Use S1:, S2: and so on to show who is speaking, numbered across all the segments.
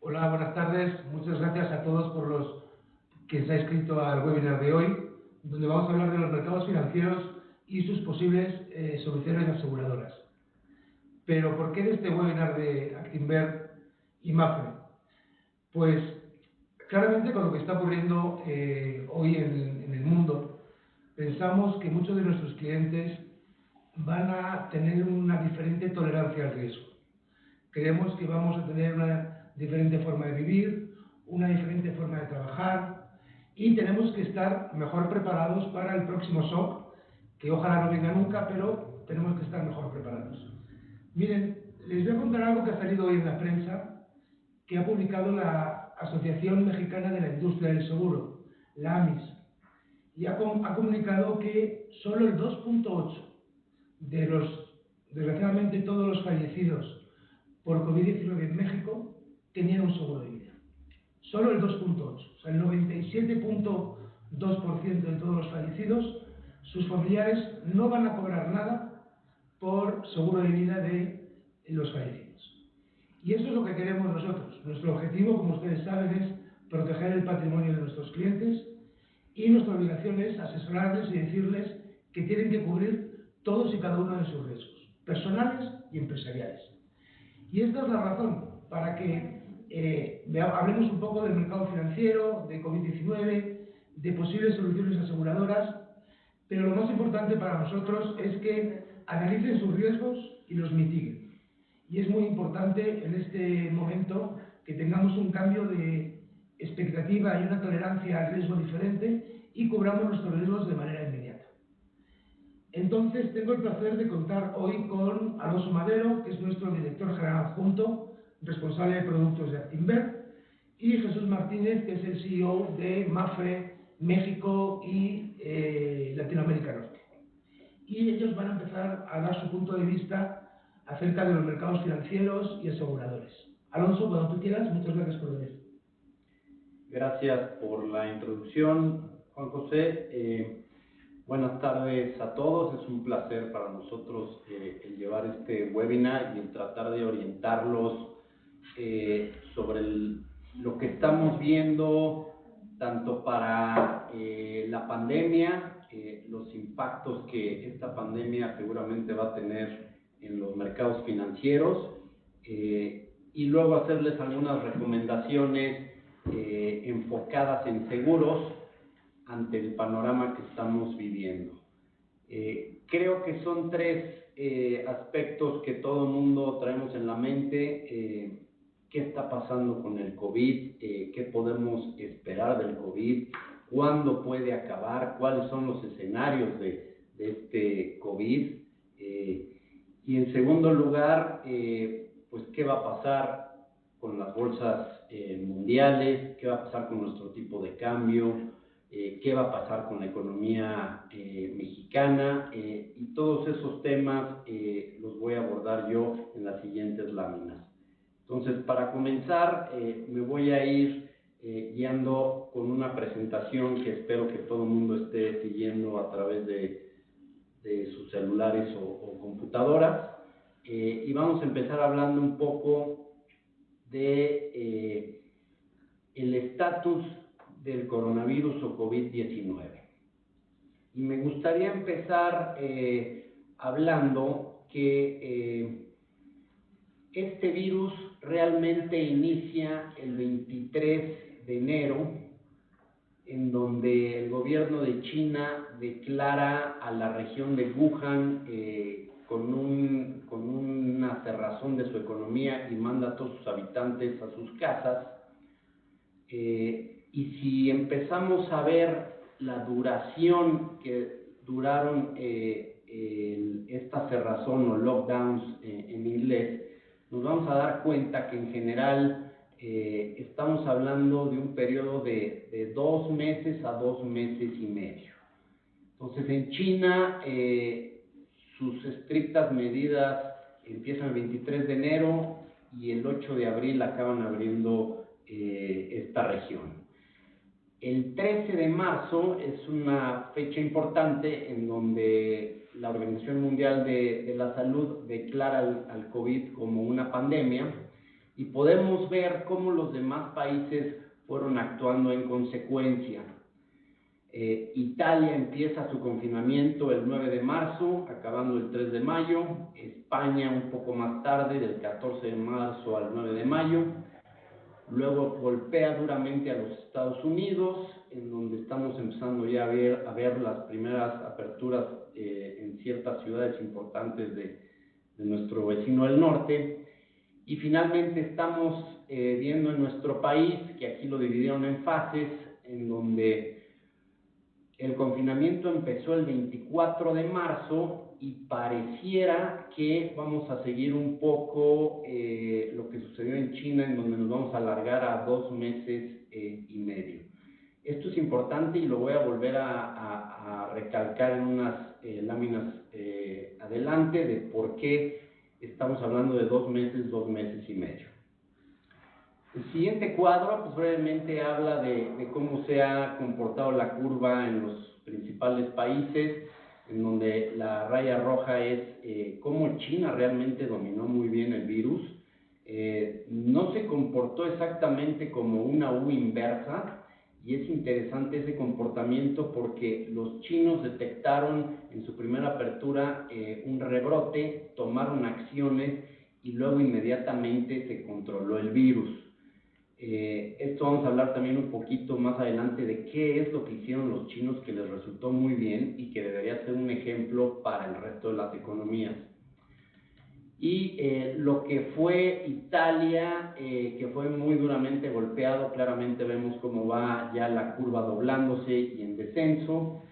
S1: Hola, buenas tardes. Muchas gracias a todos por los que se ha inscrito al webinar de hoy, donde vamos a hablar de los mercados financieros y sus posibles soluciones aseguradoras. Pero, ¿por qué de este webinar de Actinver y Mapfre? Pues, claramente con lo que está ocurriendo hoy en el mundo, pensamos que muchos de nuestros clientes van a tener una diferente tolerancia al riesgo. Creemos que vamos a tener una diferente forma de vivir, una diferente forma de trabajar y tenemos que estar mejor preparados para el próximo shock, que ojalá no venga nunca, pero tenemos que estar mejor preparados. Miren, les voy a contar algo que ha salido hoy en la prensa, que ha publicado la Asociación Mexicana de la Industria del Seguro, la AMIS, y ha comunicado que solo el 2.8 de desgraciadamente todos los fallecidos por COVID-19 en México tenían un seguro de vida. Solo el 2.8, o sea, el 97.2% de todos los fallecidos, sus familiares no van a cobrar nada por seguro de vida de los fallecidos. Y eso es lo que queremos nosotros. Nuestro objetivo, como ustedes saben, es proteger el patrimonio de nuestros clientes y nuestra obligación es asesorarles y decirles que tienen que cubrir todos y cada uno de sus riesgos, personales y empresariales. Y esta es la razón para que hablemos un poco del mercado financiero, de COVID-19, de posibles soluciones aseguradoras, pero lo más importante para nosotros es que analicen sus riesgos y los mitiguen. Y es muy importante en este momento que tengamos un cambio de expectativa y una tolerancia al riesgo diferente y cubramos nuestros riesgos de manera inmediata. Entonces, tengo el placer de contar hoy con Alonso Madero, que es nuestro director general adjunto, responsable de productos de Actinver, y Jesús Martínez, que es el CEO de Mapfre México y Latinoamérica Norte. Y ellos van a empezar a dar su punto de vista acerca de los mercados financieros y aseguradores. Alonso, cuando tú quieras, muchas gracias por venir.
S2: Gracias por la introducción, Juan José. Buenas tardes a todos. Es un placer para nosotros el llevar este webinar y el tratar de orientarlos sobre lo que estamos viendo, tanto para la pandemia, los impactos que esta pandemia seguramente va a tener en los mercados financieros, y luego hacerles algunas recomendaciones enfocadas en seguros ante el panorama que estamos viviendo. Creo que son tres aspectos que todo el mundo traemos en la mente. ¿Qué está pasando con el COVID? ¿Qué podemos esperar del COVID? ¿Cuándo puede acabar? ¿Cuáles son los escenarios de este COVID? Y en segundo lugar, pues, ¿qué va a pasar con las bolsas mundiales? ¿Qué va a pasar con nuestro tipo de cambio? ¿Qué va a pasar con la economía mexicana? Y todos esos temas los voy a abordar yo en las siguientes láminas. Entonces, para comenzar, me voy a ir guiando con una presentación que espero que todo el mundo esté siguiendo a través de sus celulares o computadoras. Y vamos a empezar hablando un poco de el estatus del coronavirus o COVID-19. Y me gustaría empezar hablando que este virus realmente inicia el 23 de enero, en donde el gobierno de China declara a la región de Wuhan con una cerrazón de su economía y manda a todos sus habitantes a sus casas. Y si empezamos a ver la duración que duraron esta cerrazón o lockdowns en inglés, nos vamos a dar cuenta que en general estamos hablando de un periodo de 2 meses a 2 meses y medio. Entonces, en China, sus estrictas medidas empiezan el 23 de enero y el 8 de abril acaban abriendo esta región. El 13 de marzo es una fecha importante en donde la Organización Mundial de la Salud declara al COVID como una pandemia, y podemos ver cómo los demás países fueron actuando en consecuencia. Italia empieza su confinamiento el 9 de marzo, acabando el 3 de mayo. España un poco más tarde, del 14 de marzo al 9 de mayo. Luego golpea duramente a los Estados Unidos, en donde estamos empezando ya a ver las primeras aperturas en ciertas ciudades importantes de nuestro vecino del norte. Y finalmente estamos viendo en nuestro país, que aquí lo dividieron en fases, en donde el confinamiento empezó el 24 de marzo y pareciera que vamos a seguir un poco lo que sucedió en China, en donde nos vamos a alargar a 2 meses y medio. Esto es importante y lo voy a volver a recalcar en unas láminas adelante de por qué estamos hablando de 2 meses y medio. El siguiente cuadro, pues brevemente habla de cómo se ha comportado la curva en los principales países, en donde la raya roja es cómo China realmente dominó muy bien el virus. No se comportó exactamente como una U inversa, y es interesante ese comportamiento porque los chinos detectaron en su primera apertura un rebrote, tomaron acciones y luego inmediatamente se controló el virus. Esto vamos a hablar también un poquito más adelante de qué es lo que hicieron los chinos que les resultó muy bien y que debería ser un ejemplo para el resto de las economías. Y lo que fue Italia, que fue muy duramente golpeado, claramente vemos cómo va ya la curva doblándose y en descenso.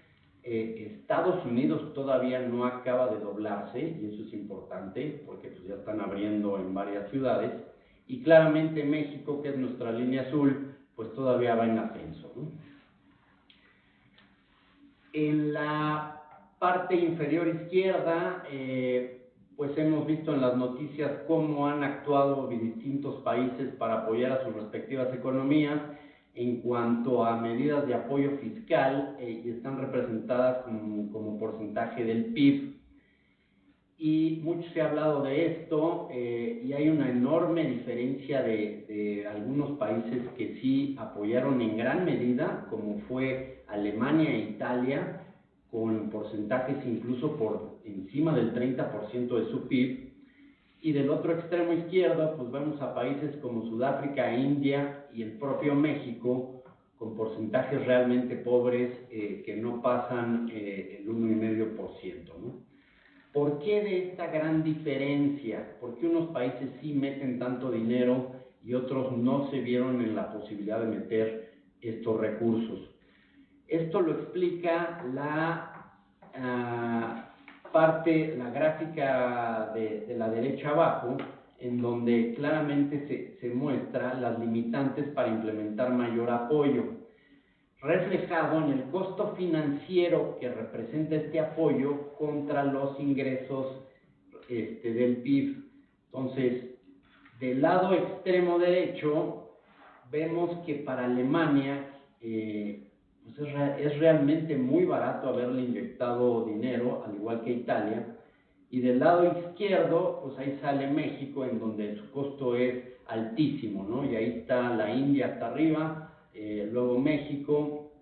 S2: Estados Unidos todavía no acaba de doblarse, y eso es importante porque pues, ya están abriendo en varias ciudades. Y claramente México, que es nuestra línea azul, pues todavía va en ascenso, ¿no? En la parte inferior izquierda, pues hemos visto en las noticias cómo han actuado distintos países para apoyar a sus respectivas economías en cuanto a medidas de apoyo fiscal, y están representadas como porcentaje del PIB. Y mucho se ha hablado de esto, y hay una enorme diferencia de algunos países que sí apoyaron en gran medida, como fue Alemania e Italia, con porcentajes incluso por encima del 30% de su PIB. Y del otro extremo izquierdo, pues vemos a países como Sudáfrica, India y el propio México, con porcentajes realmente pobres que no pasan el 1,5%, ¿no? ¿Por qué de esta gran diferencia? ¿Por qué unos países sí meten tanto dinero y otros no se vieron en la posibilidad de meter estos recursos? Esto lo explica la gráfica de la derecha abajo, en donde claramente se muestra las limitantes para implementar mayor apoyo, reflejado en el costo financiero que representa este apoyo contra los ingresos del PIB. Entonces, del lado extremo derecho, vemos que para Alemania pues es realmente muy barato haberle inyectado dinero, al igual que Italia. Y del lado izquierdo, pues ahí sale México, en donde su costo es altísimo, ¿no? Y ahí está la India hasta arriba, luego México,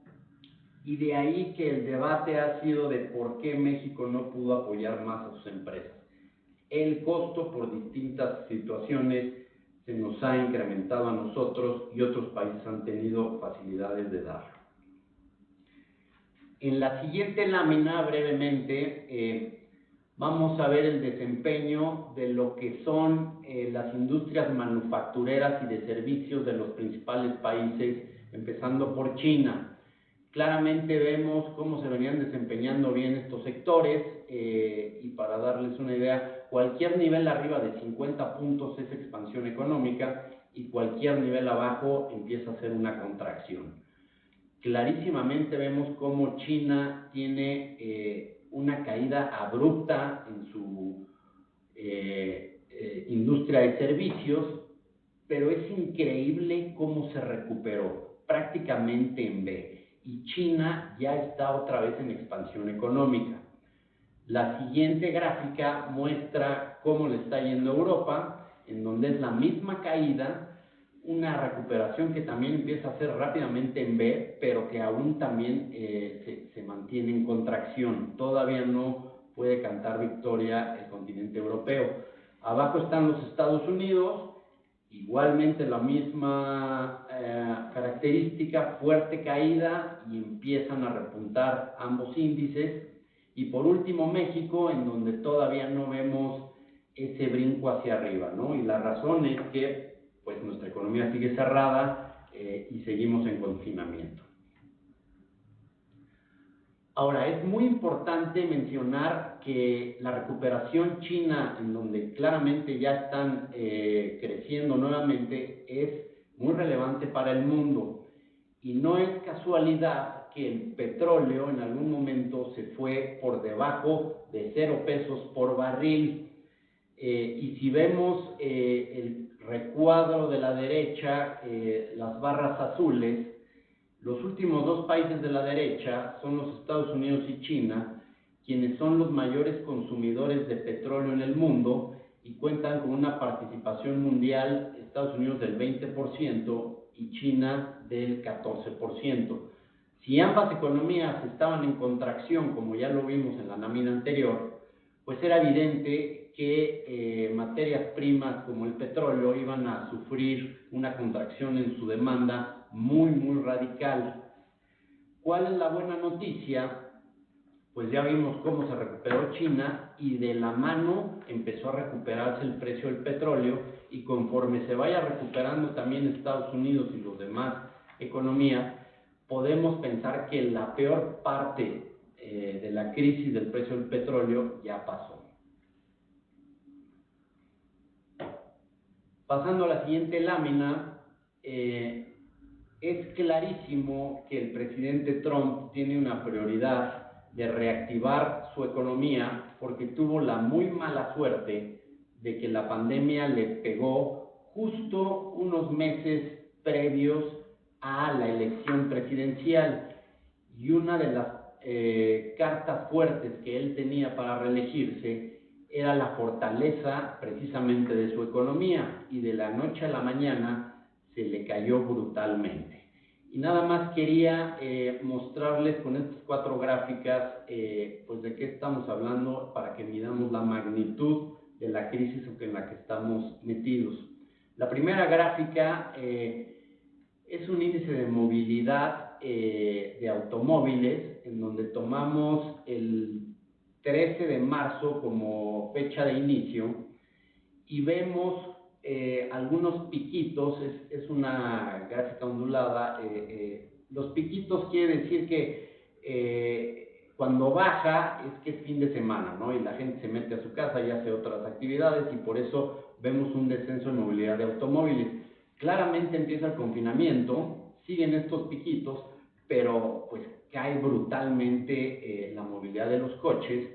S2: y de ahí que el debate ha sido de por qué México no pudo apoyar más a sus empresas. El costo por distintas situaciones se nos ha incrementado a nosotros y otros países han tenido facilidades de darlo. En la siguiente lámina, brevemente, vamos a ver el desempeño de lo que son las industrias manufactureras y de servicios de los principales países, empezando por China. Claramente vemos cómo se venían desempeñando bien estos sectores, y para darles una idea, cualquier nivel arriba de 50 puntos es expansión económica y cualquier nivel abajo empieza a ser una contracción. Clarísimamente vemos cómo China tiene una caída abrupta en su industria de servicios, pero es increíble cómo se recuperó, prácticamente en B. Y China ya está otra vez en expansión económica. La siguiente gráfica muestra cómo le está yendo a Europa, en donde es la misma caída, una recuperación que también empieza a ser rápidamente en V, pero que aún también se mantiene en contracción. Todavía no puede cantar victoria el continente europeo. Abajo están los Estados Unidos, igualmente la misma característica, fuerte caída, y empiezan a repuntar ambos índices. Y por último México, en donde todavía no vemos ese brinco hacia arriba, ¿no? Y la razón es que pues nuestra economía sigue cerrada y seguimos en confinamiento. Ahora, es muy importante mencionar que la recuperación china, en donde claramente ya están creciendo nuevamente, es muy relevante para el mundo. Y no es casualidad que el petróleo en algún momento se fue por debajo de 0 pesos por barril. Y si vemos el recuadro de la derecha, las barras azules, los últimos dos países de la derecha son los Estados Unidos y China, quienes son los mayores consumidores de petróleo en el mundo y cuentan con una participación mundial, Estados Unidos del 20% y China del 14%. Si ambas economías estaban en contracción, como ya lo vimos en la lámina anterior, pues era evidente que materias primas como el petróleo iban a sufrir una contracción en su demanda muy radical. ¿Cuál es la buena noticia? Pues ya vimos cómo se recuperó China y de la mano empezó a recuperarse el precio del petróleo, y conforme se vaya recuperando también Estados Unidos y las demás economías, podemos pensar que la peor parte de la crisis del precio del petróleo ya pasó. Pasando a la siguiente lámina, es clarísimo que el presidente Trump tiene una prioridad de reactivar su economía porque tuvo la muy mala suerte de que la pandemia le pegó justo unos meses previos a la elección presidencial, y una de las cartas fuertes que él tenía para reelegirse era la fortaleza precisamente de su economía, y de la noche a la mañana se le cayó brutalmente. Y nada más quería mostrarles con estas 4 gráficas pues de qué estamos hablando para que midamos la magnitud de la crisis en la que estamos metidos. La primera gráfica es un índice de movilidad de automóviles, en donde tomamos el 13 de marzo como fecha de inicio y vemos algunos piquitos. Es una gráfica ondulada. Los piquitos quiere decir que cuando baja es que es fin de semana, ¿no? Y la gente se mete a su casa y hace otras actividades, y por eso vemos un descenso en movilidad de automóviles. Claramente empieza el confinamiento, siguen estos piquitos, pero pues cae brutalmente la movilidad de los coches.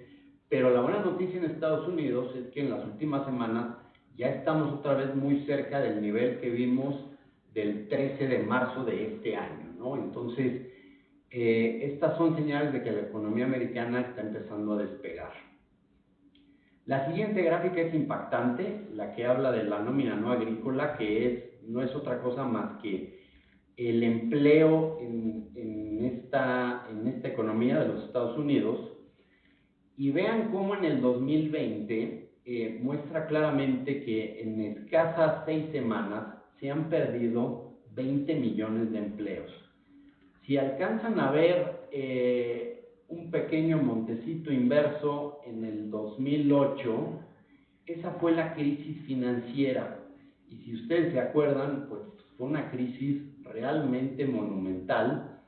S2: Pero la buena noticia en Estados Unidos es que en las últimas semanas ya estamos otra vez muy cerca del nivel que vimos del 13 de marzo de este año, ¿no? Entonces, estas son señales de que la economía americana está empezando a despegar. La siguiente gráfica es impactante, la que habla de la nómina no agrícola, que no es otra cosa más que el empleo en esta economía de los Estados Unidos. Y vean cómo en el 2020 muestra claramente que en escasas 6 semanas se han perdido 20 millones de empleos. Si alcanzan a ver un pequeño montecito inverso en el 2008, esa fue la crisis financiera. Y si ustedes se acuerdan, pues fue una crisis realmente monumental.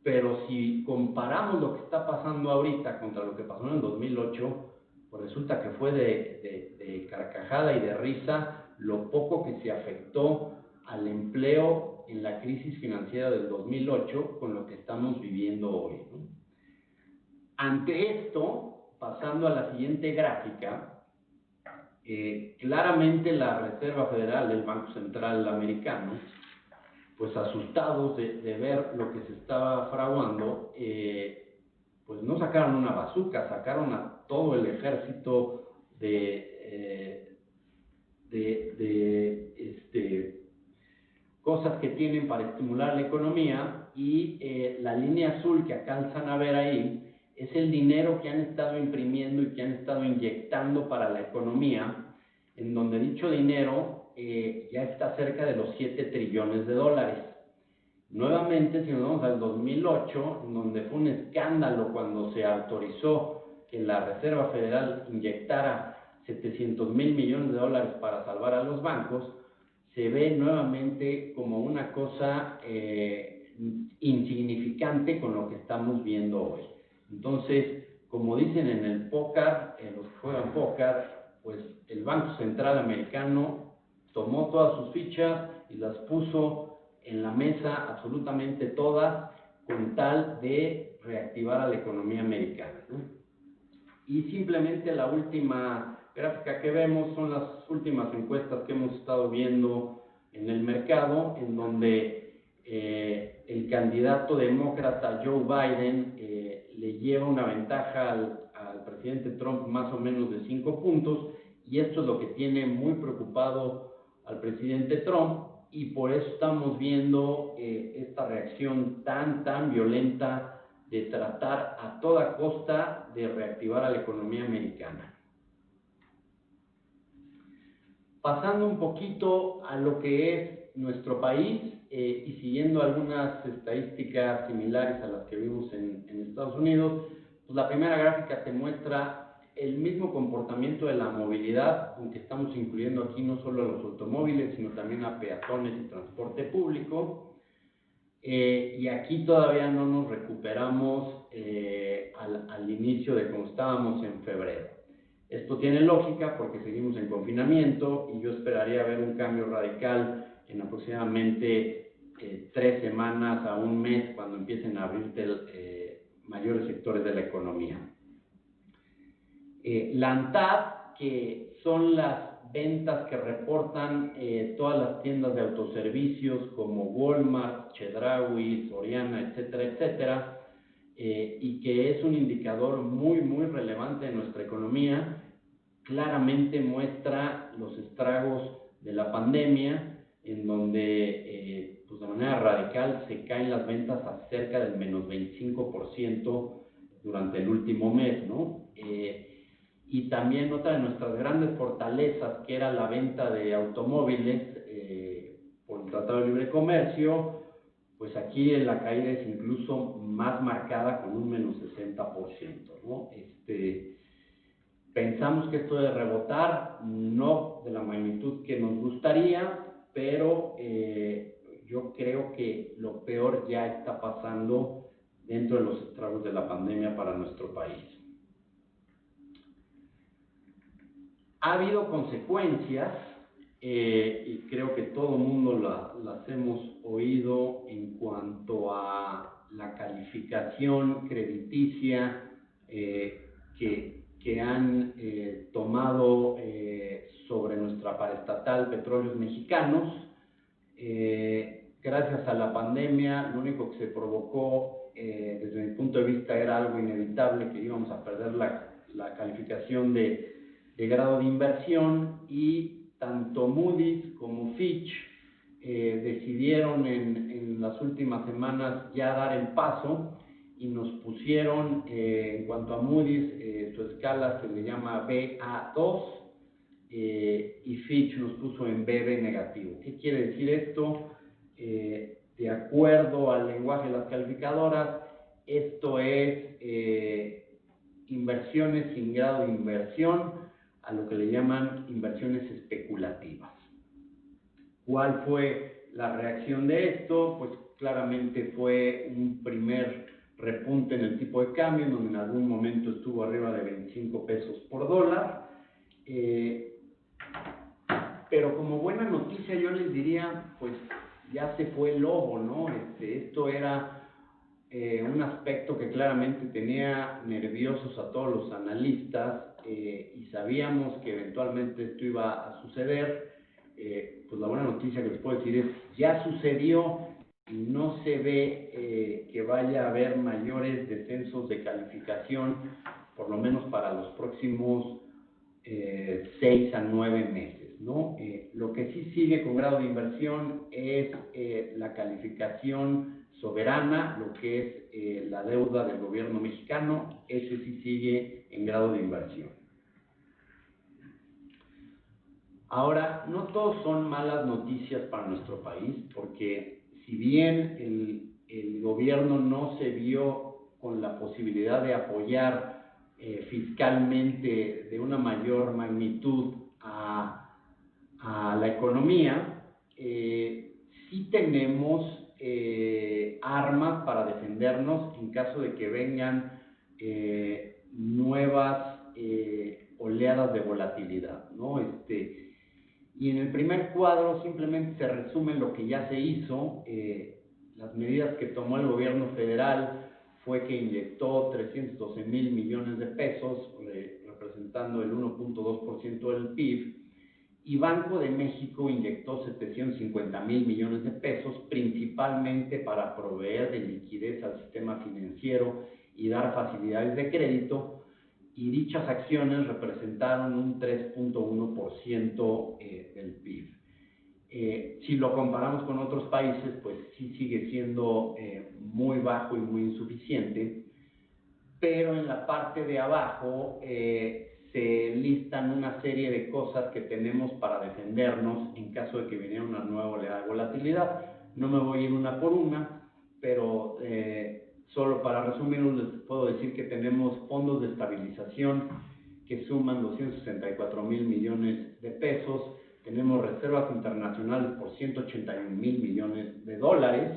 S2: Pero si comparamos lo que está pasando ahorita contra lo que pasó en el 2008, pues resulta que fue de carcajada y de risa lo poco que se afectó al empleo en la crisis financiera del 2008 con lo que estamos viviendo hoy, ¿no? Ante esto, pasando a la siguiente gráfica, claramente la Reserva Federal, el Banco Central americano, pues asustados de ver lo que se estaba fraguando, pues no sacaron una bazuca, sacaron a todo el ejército de cosas que tienen para estimular la economía, y la línea azul que alcanzan a ver ahí es el dinero que han estado imprimiendo y que han estado inyectando para la economía, en donde dicho dinero ya está cerca de los 7 trillones de dólares. Nuevamente, si nos vamos al 2008, en donde fue un escándalo cuando se autorizó que la Reserva Federal inyectara 700,000 millones de dólares para salvar a los bancos, se ve nuevamente como una cosa insignificante con lo que estamos viendo hoy. Entonces, como dicen en el póker, los que juegan póker, pues el Banco Central americano tomó todas sus fichas y las puso en la mesa, absolutamente todas, con tal de reactivar a la economía americana, ¿no? Y simplemente la última gráfica que vemos son las últimas encuestas que hemos estado viendo en el mercado, en donde el candidato demócrata Joe Biden le lleva una ventaja al presidente Trump más o menos de 5 puntos, y esto es lo que tiene muy preocupado al presidente Trump, y por eso estamos viendo esta reacción tan violenta de tratar a toda costa de reactivar a la economía americana. Pasando un poquito a lo que es nuestro país y siguiendo algunas estadísticas similares a las que vimos en Estados Unidos, pues la primera gráfica te muestra el mismo comportamiento de la movilidad, aunque estamos incluyendo aquí no solo a los automóviles, sino también a peatones y transporte público. Y aquí todavía no nos recuperamos al inicio de como estábamos en febrero. Esto tiene lógica porque seguimos en confinamiento, y yo esperaría ver un cambio radical en aproximadamente 3 semanas a un mes, cuando empiecen a abrirse mayores sectores de la economía. La ANTAD, que son las ventas que reportan todas las tiendas de autoservicios como Walmart, Chedraui, Soriana, etcétera, etcétera, y que es un indicador muy relevante de nuestra economía, claramente muestra los estragos de la pandemia, en donde pues de manera radical se caen las ventas a cerca del menos 25% durante el último mes, ¿no? Y también otra de nuestras grandes fortalezas, que era la venta de automóviles por el Tratado de Libre Comercio, pues aquí la caída es incluso más marcada, con un menos 60%, ¿no? Pensamos que esto debe rebotar, no de la magnitud que nos gustaría, pero yo creo que lo peor ya está pasando dentro de los estragos de la pandemia para nuestro país. Ha habido consecuencias, y creo que todo el mundo las hemos oído, en cuanto a la calificación crediticia que han tomado sobre nuestra paraestatal Petróleos Mexicanos. Gracias a la pandemia, lo único que se provocó, desde mi punto de vista, era algo inevitable, que íbamos a perder la calificación de grado de inversión, y tanto Moody's como Fitch decidieron en las últimas semanas ya dar el paso, y nos pusieron, en cuanto a Moody's, su escala se le llama Ba2, y Fitch nos puso en BB negativo. ¿Qué quiere decir esto? De acuerdo al lenguaje de las calificadoras, esto es inversiones sin grado de inversión, a lo que le llaman inversiones especulativas. ¿Cuál fue la reacción de esto? Pues claramente fue un primer repunte en el tipo de cambio, en donde en algún momento estuvo arriba de 25 pesos por dólar. Pero como buena noticia yo les diría, pues ya se fue el lobo, ¿no? Esto era un aspecto que claramente tenía nerviosos a todos los analistas, y sabíamos que eventualmente esto iba a suceder. Pues la buena noticia que les puedo decir es, ya sucedió, y no se ve que vaya a haber mayores descensos de calificación, por lo menos para los próximos 6 a 9 meses, ¿no? Lo que sí sigue con grado de inversión es la calificación soberana, lo que es la deuda del gobierno mexicano, ese sí sigue en grado de inversión. Ahora, no todos son malas noticias para nuestro país, porque si bien el gobierno no se vio con la posibilidad de apoyar fiscalmente de una mayor magnitud a la economía, sí tenemos armas para defendernos en caso de que vengan nuevas oleadas de volatilidad, ¿no? Y en el primer cuadro simplemente se resume lo que ya se hizo. Las medidas que tomó el gobierno federal fue que inyectó 312,000 millones de pesos, representando el 1.2% del PIB, y Banco de México inyectó 750,000 millones de pesos, principalmente para proveer de liquidez al sistema financiero y dar facilidades de crédito, y dichas acciones representaron un 3.1% del PIB. Si lo comparamos con otros países, pues sí sigue siendo muy bajo y muy insuficiente, pero en la parte de abajo se listan una serie de cosas que tenemos para defendernos en caso de que viniera una nueva oleada de volatilidad. No me voy a ir una por una, pero solo para resumirlo les puedo decir que tenemos fondos de estabilización que suman 264,000 millones de pesos, tenemos reservas internacionales por 181,000 millones de dólares,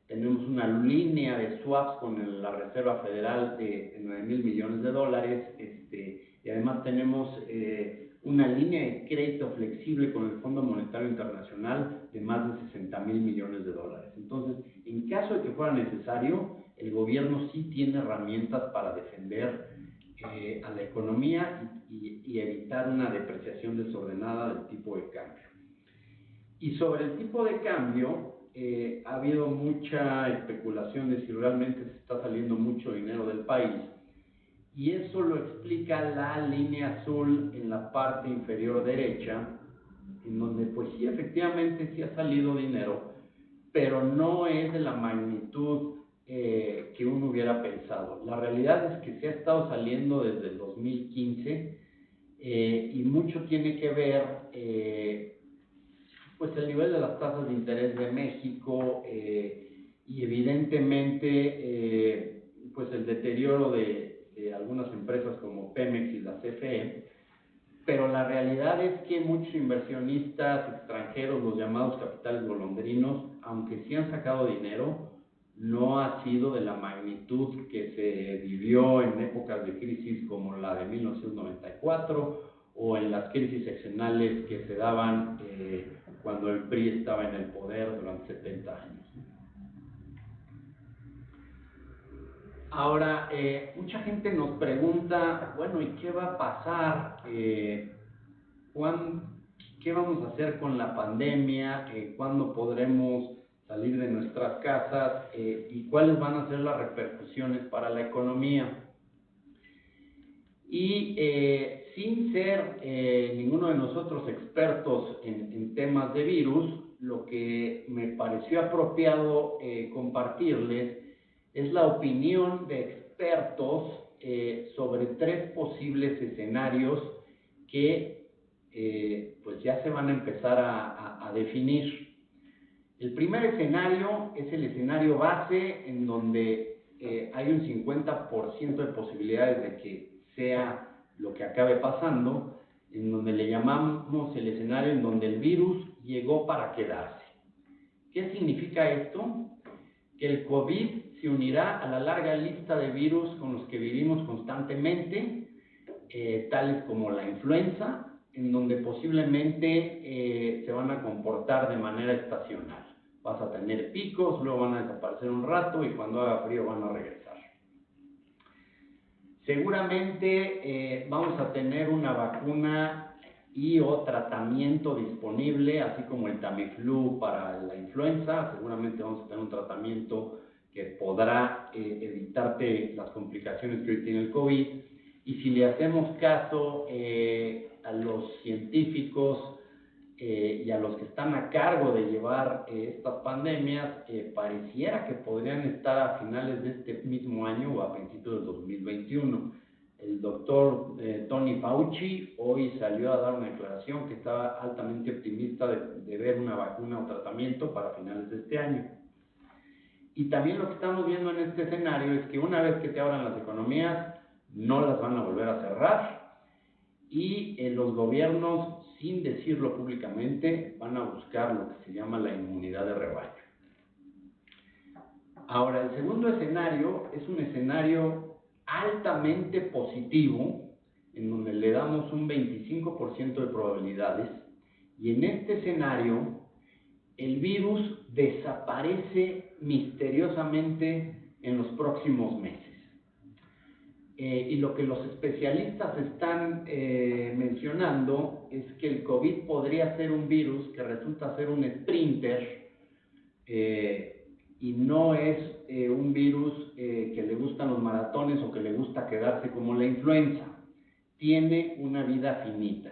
S2: tenemos una línea de swaps con la Reserva Federal de 9,000 millones de dólares, y además tenemos una línea de crédito flexible con el Fondo Monetario Internacional de más de 60,000 millones de dólares. Entonces, en caso de que fuera necesario, el gobierno sí tiene herramientas para defender a la economía y evitar una depreciación desordenada del tipo de cambio. Y sobre el tipo de cambio, ha habido mucha especulación de si realmente se está saliendo mucho dinero del país, y eso lo explica la línea azul en la parte inferior derecha, en donde pues sí, efectivamente sí ha salido dinero, pero no es de la magnitud que uno hubiera pensado. La realidad es que se ha estado saliendo desde el 2015 y mucho tiene que ver pues el nivel de las tasas de interés de México y evidentemente pues el deterioro de algunas empresas como Pemex y la CFE, pero la realidad es que muchos inversionistas extranjeros, los llamados capitales golondrinos, aunque sí han sacado dinero, no ha sido de la magnitud que se vivió en épocas de crisis como la de 1994 o en las crisis sexenales que se daban cuando el PRI estaba en el poder durante 70 años. Ahora, mucha gente nos pregunta, bueno, ¿y qué va a pasar? ¿Qué vamos a hacer con la pandemia? ¿Cuándo podremos salir de nuestras casas? ¿Y cuáles van a ser las repercusiones para la economía? Y sin ser ninguno de nosotros expertos en temas de virus, lo que me pareció apropiado compartirles es la opinión de expertos sobre 3 posibles escenarios que pues ya se van a empezar a definir. El primer escenario es el escenario base, en donde hay un 50% de posibilidades de que sea lo que acabe pasando, en donde le llamamos el escenario en donde el virus llegó para quedarse. ¿Qué significa esto? Que el COVID se unirá a la larga lista de virus con los que vivimos constantemente, tales como la influenza, en donde posiblemente se van a comportar de manera estacional. Vas a tener picos, luego van a desaparecer un rato y cuando haga frío van a regresar. Seguramente vamos a tener una vacuna y o tratamiento disponible, así como el Tamiflu para la influenza. Seguramente vamos a tener un tratamiento que podrá evitarte las complicaciones que hoy tiene el COVID. Y si le hacemos caso a los científicos y a los que están a cargo de llevar estas pandemias, pareciera que podrían estar a finales de este mismo año o a principios del 2021. El doctor Tony Fauci hoy salió a dar una declaración que estaba altamente optimista de ver una vacuna o tratamiento para finales de este año. Y también lo que estamos viendo en este escenario es que una vez que se abran las economías, no las van a volver a cerrar, y los gobiernos, sin decirlo públicamente, van a buscar lo que se llama la inmunidad de rebaño. Ahora, el segundo escenario es un escenario altamente positivo, en donde le damos un 25% de probabilidades, y en este escenario el virus desaparece misteriosamente en los próximos meses. Y lo que los especialistas están mencionando es que el COVID podría ser un virus que resulta ser un sprinter, y no es un virus que le gustan los maratones o que le gusta quedarse como la influenza. Tiene una vida finita.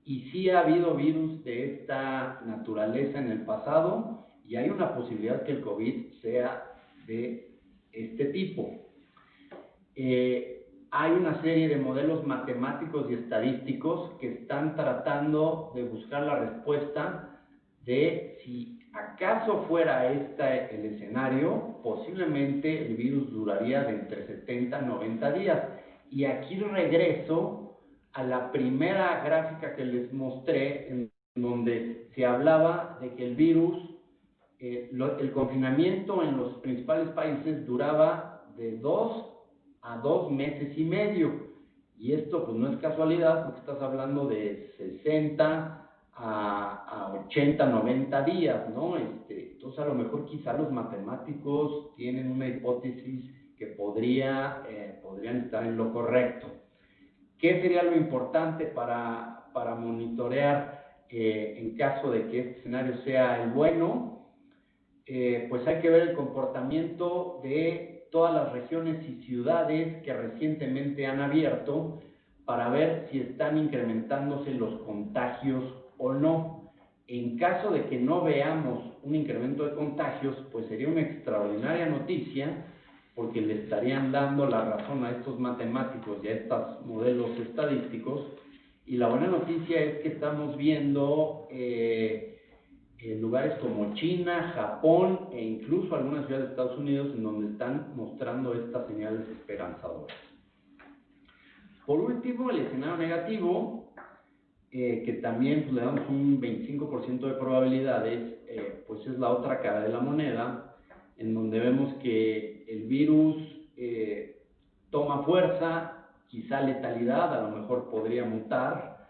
S2: Y sí ha habido virus de esta naturaleza en el pasado, y hay una posibilidad que el COVID sea de este tipo. Hay una serie de modelos matemáticos y estadísticos que están tratando de buscar la respuesta de si acaso fuera este el escenario, posiblemente el virus duraría de entre 70 a 90 días. Y aquí regreso a la primera gráfica que les mostré, en donde se hablaba de que el virus, el confinamiento en los principales países duraba de 2 a 2 meses y medio. Y esto pues no es casualidad, porque estás hablando de 60 a 80, 90 días, ¿no? Entonces a lo mejor quizá los matemáticos tienen una hipótesis que podrían estar en lo correcto. ¿Qué sería lo importante para monitorear en caso de que este escenario sea el bueno? Pues hay que ver el comportamiento de todas las regiones y ciudades que recientemente han abierto para ver si están incrementándose los contagios o no. En caso de que no veamos un incremento de contagios, pues sería una extraordinaria noticia, porque le estarían dando la razón a estos matemáticos y a estos modelos estadísticos. Y la buena noticia es que estamos viendo lugares como China, Japón e incluso algunas ciudades de Estados Unidos en donde están mostrando estas señales esperanzadoras. Por último, el escenario negativo, que también pues, le damos un 25% de probabilidades, pues es la otra cara de la moneda, en donde vemos que el virus toma fuerza, quizá letalidad, a lo mejor podría mutar,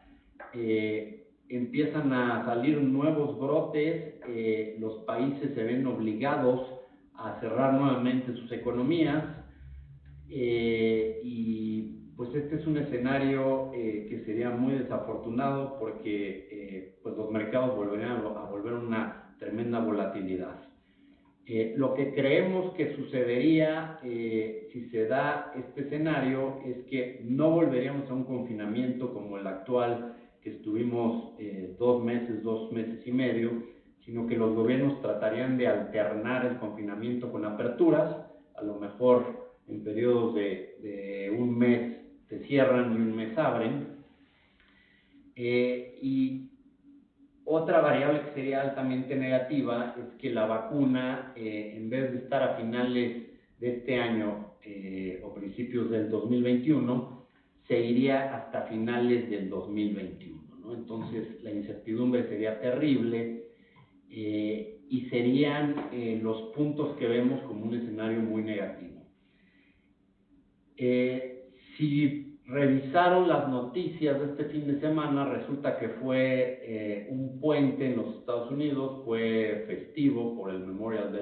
S2: empiezan a salir nuevos brotes, los países se ven obligados a cerrar nuevamente sus economías, y pues este es un escenario que sería muy desafortunado, porque pues los mercados volverían a volver una tremenda volatilidad. Lo que creemos que sucedería si se da este escenario es que no volveríamos a un confinamiento como el actual, que estuvimos 2 meses y medio, sino que los gobiernos tratarían de alternar el confinamiento con aperturas, a lo mejor en periodos de un mes se cierran y un mes abren. Y otra variable que sería altamente negativa es que la vacuna, en vez de estar a finales de este año o principios del 2021, se iría hasta finales del 2021, ¿no? Entonces la incertidumbre sería terrible, y serían los puntos que vemos como un escenario muy negativo. Si revisaron las noticias de este fin de semana, resulta que fue un puente en los Estados Unidos, fue festivo por el Memorial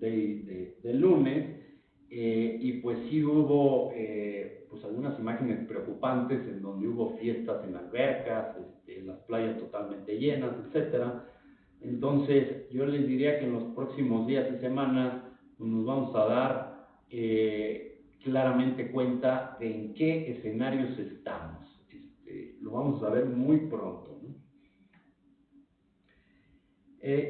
S2: Day del lunes, y pues sí hubo pues algunas imágenes preocupantes en donde hubo fiestas en albercas, las playas totalmente llenas, etcétera. Entonces yo les diría que en los próximos días y semanas nos vamos a dar claramente cuenta de en qué escenarios estamos. Lo vamos a ver muy pronto, ¿no?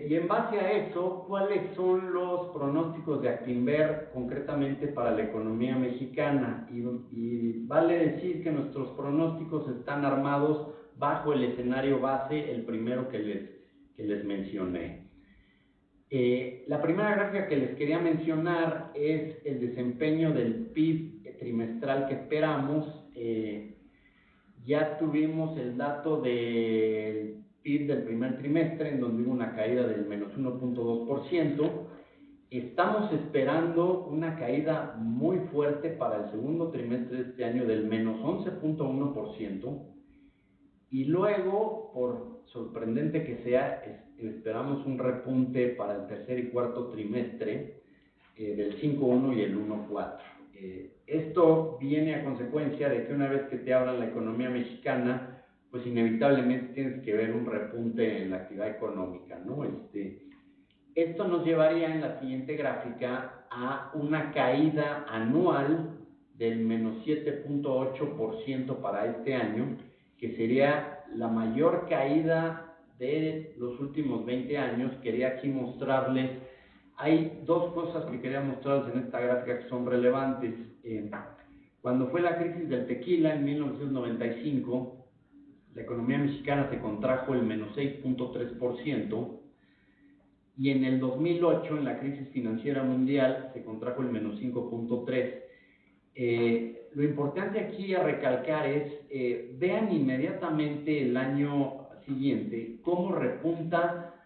S2: Y en base a eso, ¿cuáles son los pronósticos de Actinver concretamente para la economía mexicana? Y vale decir que nuestros pronósticos están armados bajo el escenario base, el primero que les mencioné. La primera gráfica que les quería mencionar es el desempeño del PIB trimestral que esperamos. Ya tuvimos el dato del PIB del primer trimestre, en donde hubo una caída del menos 1.2%. Estamos esperando una caída muy fuerte para el segundo trimestre de este año del menos 11.1%. Y luego, por sorprendente que sea, esperamos un repunte para el tercer y cuarto trimestre del 5.1 y el 1.4. Esto viene a consecuencia de que una vez que te abran la economía mexicana, pues inevitablemente tienes que ver un repunte en la actividad económica, ¿no? Esto nos llevaría en la siguiente gráfica a una caída anual del menos 7.8% para este año, que sería la mayor caída de los últimos 20 años. Quería aquí mostrarles, hay dos cosas que quería mostrarles en esta gráfica que son relevantes. Cuando fue la crisis del tequila en 1995, la economía mexicana se contrajo el menos 6.3%, y en el 2008, en la crisis financiera mundial, se contrajo el menos 5.3%. Lo importante aquí a recalcar es, vean inmediatamente el año siguiente cómo repunta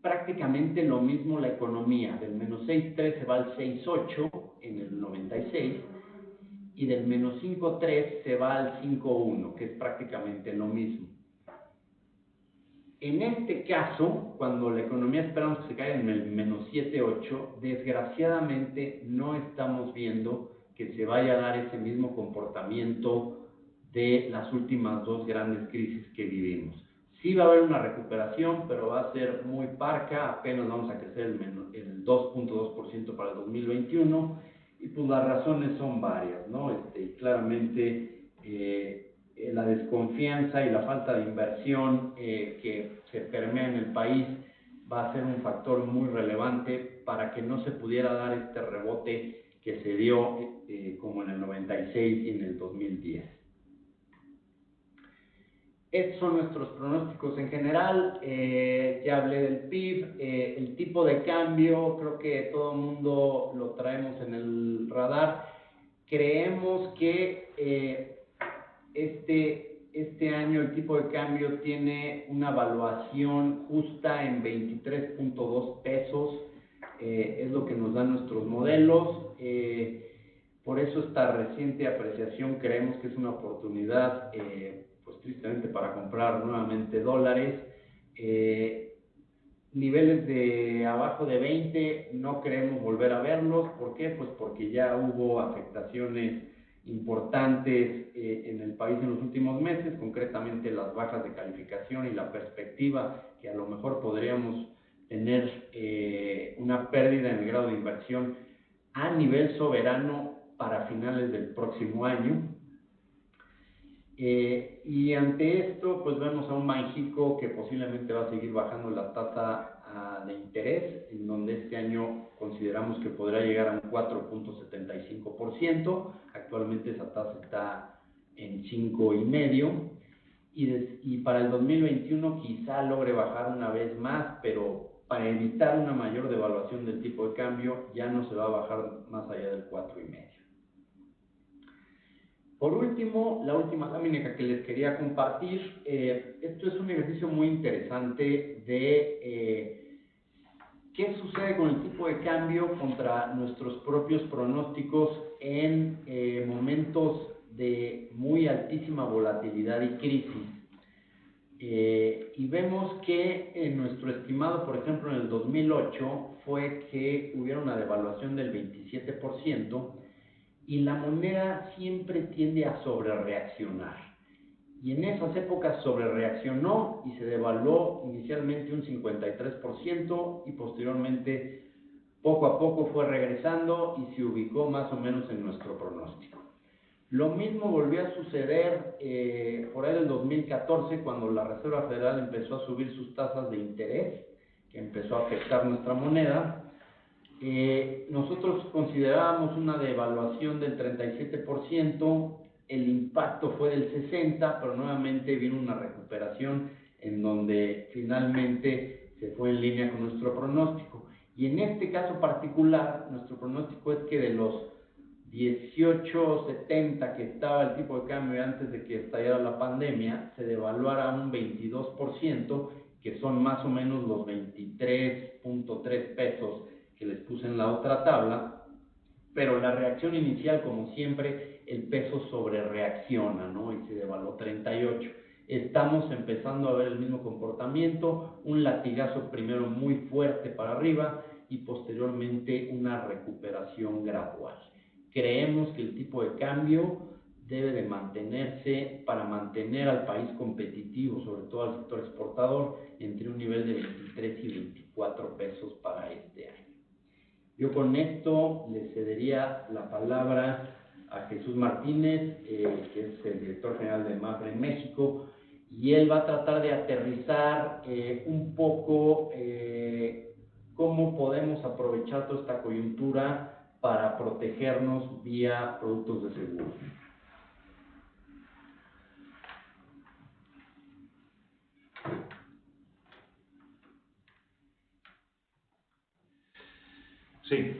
S2: prácticamente lo mismo la economía. Del menos 6.3 se va al 6.8 en el 96, y del menos 5.3 se va al 5.1, que es prácticamente lo mismo. En este caso, cuando la economía esperamos que se caiga en el menos 7.8, desgraciadamente no estamos viendo que se vaya a dar ese mismo comportamiento de las últimas dos grandes crisis que vivimos. Sí va a haber una recuperación, pero va a ser muy parca, apenas vamos a crecer el 2.2% para el 2021, y pues las razones son varias, ¿no? Claramente la desconfianza y la falta de inversión que se permea en el país va a ser un factor muy relevante para que no se pudiera dar este rebote que se dio como en el 96 y en el 2010. Estos son nuestros pronósticos en general. Ya hablé del PIB, el tipo de cambio, creo que todo el mundo lo traemos en el radar. Creemos que este año el tipo de cambio tiene una valuación justa en 23.2 pesos, es lo que nos dan nuestros modelos. Por eso esta reciente apreciación creemos que es una oportunidad, pues tristemente, para comprar nuevamente dólares. Niveles de abajo de 20 no queremos volver a verlos. ¿Por qué? Pues porque ya hubo afectaciones importantes en el país en los últimos meses, concretamente las bajas de calificación y la perspectiva que a lo mejor podríamos tener una pérdida en el grado de inversión a nivel soberano para finales del próximo año. Y ante esto, pues vemos a un Banxico que posiblemente va a seguir bajando la tasa de interés, en donde este año consideramos que podrá llegar a un 4.75%. Actualmente esa tasa está en 5.5%, y para el 2021 quizá logre bajar una vez más, pero para evitar una mayor devaluación del tipo de cambio ya no se va a bajar más allá del 4.5%. Por último, la última lámina que les quería compartir, esto es un ejercicio muy interesante de qué sucede con el tipo de cambio contra nuestros propios pronósticos en momentos de muy altísima volatilidad y crisis. Y vemos que nuestro estimado, por ejemplo, en el 2008 fue que hubiera una devaluación del 27%, y la moneda siempre tiende a sobrereaccionar. Y en esas épocas sobrereaccionó y se devaluó inicialmente un 53%, y posteriormente poco a poco fue regresando y se ubicó más o menos en nuestro pronóstico. Lo mismo volvió a suceder por ahí del 2014, cuando la Reserva Federal empezó a subir sus tasas de interés, que empezó a afectar nuestra moneda. Nosotros considerábamos una devaluación del 37%, el impacto fue del 60%, pero nuevamente vino una recuperación en donde finalmente se fue en línea con nuestro pronóstico. Y en este caso particular, nuestro pronóstico es que de los 18.70 que estaba el tipo de cambio antes de que estallara la pandemia, se devaluara a un 22%, que son más o menos los 23.3 pesos que les puse en la otra tabla, pero la reacción inicial, como siempre, el peso sobre reacciona, ¿no? Y se devaluó 38. Estamos empezando a ver el mismo comportamiento, un latigazo primero muy fuerte para arriba y posteriormente una recuperación gradual. Creemos que el tipo de cambio debe de mantenerse para mantener al país competitivo, sobre todo al sector exportador, entre un nivel de 23 y 24 pesos para este año. Yo con esto le cedería la palabra a Jesús Martínez, que es el director general de MAPFRE en México, y él va a tratar de aterrizar un poco cómo podemos aprovechar toda esta coyuntura para protegernos vía productos de seguro.
S3: Sí,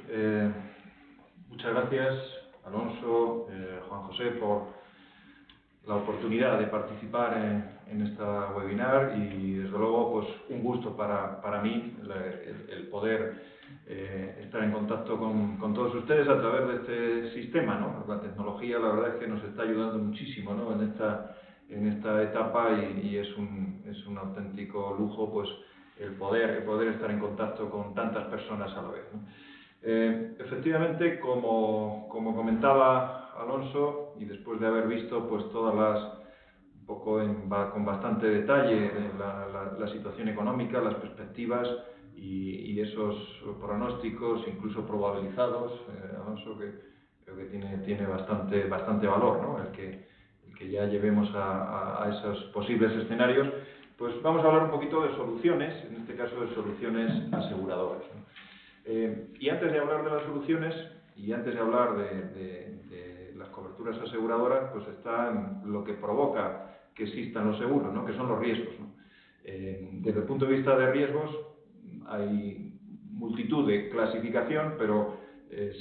S3: muchas gracias, Alonso, Juan José, por la oportunidad de participar en esta webinar y, desde luego, pues un gusto para mí el poder estar en contacto con todos ustedes a través de este sistema, ¿no? La tecnología, la verdad es que nos está ayudando muchísimo, ¿no? en esta etapa y es un auténtico lujo, pues, el poder estar en contacto con tantas personas a la vez, ¿no? Efectivamente, como comentaba Alonso, y después de haber visto pues un poco con bastante detalle la situación económica, las perspectivas y esos pronósticos, incluso probabilizados, Alonso, que creo que tiene bastante valor, ¿no? El que ya llevemos a esos posibles escenarios, pues vamos a hablar un poquito de soluciones, en este caso de soluciones aseguradoras, ¿no? Y antes de hablar de las soluciones y antes de hablar de las coberturas aseguradoras, pues está lo que provoca que existan los seguros, ¿no? Que son los riesgos, ¿no? Desde el punto de vista de riesgos hay multitud de clasificación, pero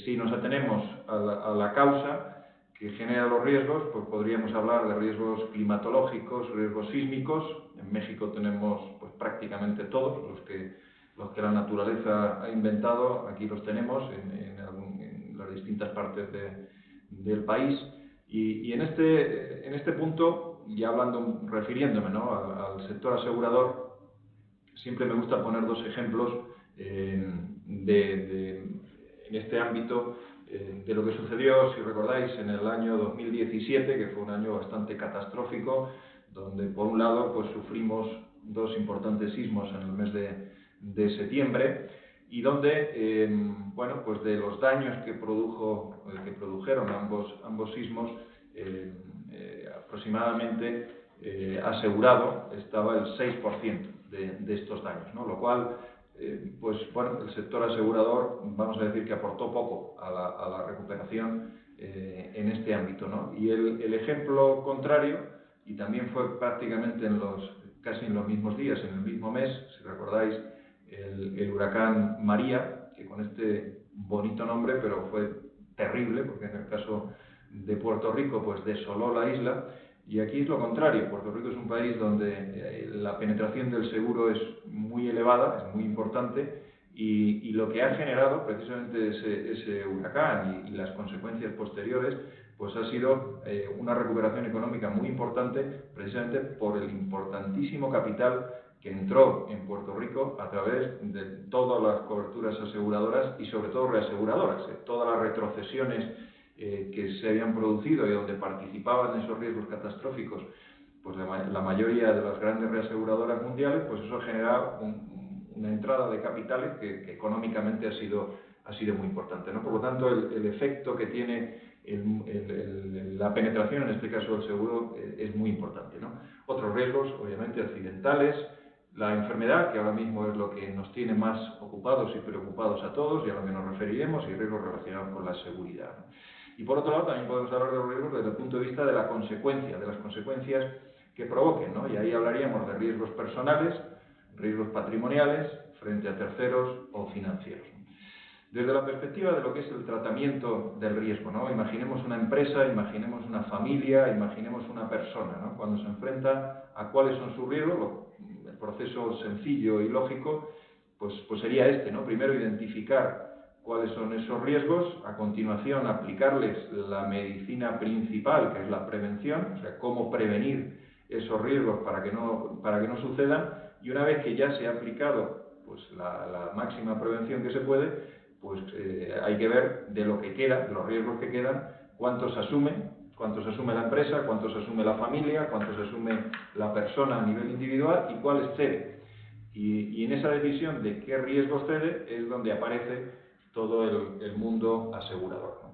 S3: si nos atenemos a la causa que genera los riesgos, pues podríamos hablar de riesgos climatológicos, riesgos sísmicos. En México tenemos pues prácticamente todos los que la naturaleza ha inventado, aquí los tenemos en las distintas partes del país. Y en este punto, ya refiriéndome, ¿no? al sector asegurador, siempre me gusta poner dos ejemplos en este ámbito de lo que sucedió, si recordáis, en el año 2017, que fue un año bastante catastrófico, donde por un lado pues sufrimos dos importantes sismos en el mes de septiembre, y donde, bueno, pues de los daños que produjeron ambos sismos, aproximadamente asegurado estaba el 6% de estos daños, ¿no? Lo cual, pues bueno, el sector asegurador, vamos a decir que aportó poco a la recuperación en este ámbito, ¿no? Y el ejemplo contrario, y también fue prácticamente casi en los mismos días, en el mismo mes, si recordáis, el huracán María, que con este bonito nombre, pero fue terrible, porque en el caso de Puerto Rico, pues desoló la isla. Y aquí es lo contrario. Puerto Rico es un país donde la penetración del seguro es muy elevada, es muy importante, y lo que ha generado precisamente ese huracán y las consecuencias posteriores, pues ha sido una recuperación económica muy importante, precisamente por el importantísimo capital que entró en Puerto Rico a través de todas las coberturas aseguradoras y sobre todo reaseguradoras. Todas las retrocesiones que se habían producido y donde participaban en esos riesgos catastróficos, pues la mayoría de las grandes reaseguradoras mundiales, pues eso ha generado una entrada de capitales que económicamente ha sido muy importante, ¿no? Por lo tanto, el efecto que tiene la penetración, en este caso del seguro, es muy importante, ¿no? Otros riesgos, obviamente, accidentales, la enfermedad, que ahora mismo es lo que nos tiene más ocupados y preocupados a todos y a lo que nos referiremos, y riesgos relacionados con la seguridad, ¿no? Y por otro lado también podemos hablar de los riesgos desde el punto de vista de la consecuencia, de las consecuencias que provoquen, ¿no? Y ahí hablaríamos de riesgos personales, riesgos patrimoniales, frente a terceros o financieros. Desde la perspectiva de lo que es el tratamiento del riesgo, ¿no? Imaginemos una empresa, imaginemos una familia, imaginemos una persona, ¿no? Cuando se enfrenta a cuáles son sus riesgos, el proceso sencillo y lógico pues sería este, ¿no? Primero identificar cuáles son esos riesgos, a continuación aplicarles la medicina principal, que es la prevención, o sea, cómo prevenir esos riesgos para que no sucedan, y una vez que ya se ha aplicado pues la máxima prevención que se puede, pues hay que ver de lo que queda, de los riesgos que quedan, cuántos asume la empresa, cuántos asume la familia, cuántos asume la persona a nivel individual y cuáles cede. Y en esa decisión de qué riesgos cede es donde aparece todo el mundo asegurador, ¿no?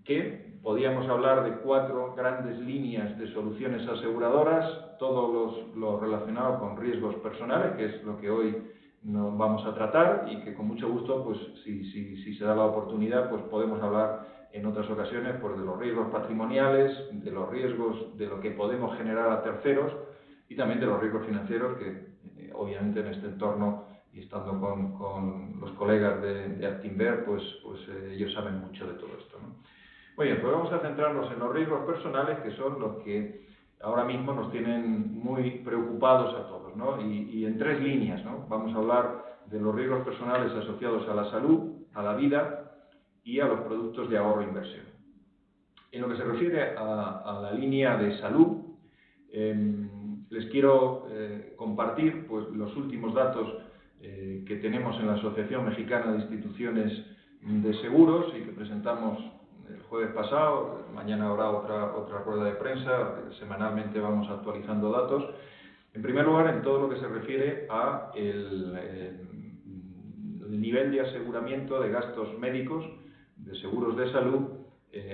S3: Que podíamos hablar de 4 grandes líneas de soluciones aseguradoras, todo lo relacionado con riesgos personales, que es lo que hoy nos vamos a tratar, y que con mucho gusto, pues si se da la oportunidad, pues podemos hablar en otras ocasiones pues de los riesgos patrimoniales, de los riesgos de lo que podemos generar a terceros y también de los riesgos financieros que obviamente en este entorno y estando con los colegas de Actinver, pues ellos saben mucho de todo esto, ¿no? Muy bien, pues vamos a centrarnos en los riesgos personales, que son los que ahora mismo nos tienen muy preocupados a todos, ¿no? Y en 3 líneas, ¿no? Vamos a hablar de los riesgos personales asociados a la salud, a la vida y a los productos de ahorro e inversión. En lo que se refiere a la línea de salud, les quiero compartir pues los últimos datos que tenemos en la Asociación Mexicana de Instituciones de Seguros y que presentamos el jueves pasado. Mañana habrá otra rueda de prensa, semanalmente vamos actualizando datos. En primer lugar, en todo lo que se refiere a el nivel de aseguramiento de gastos médicos, de seguros de salud,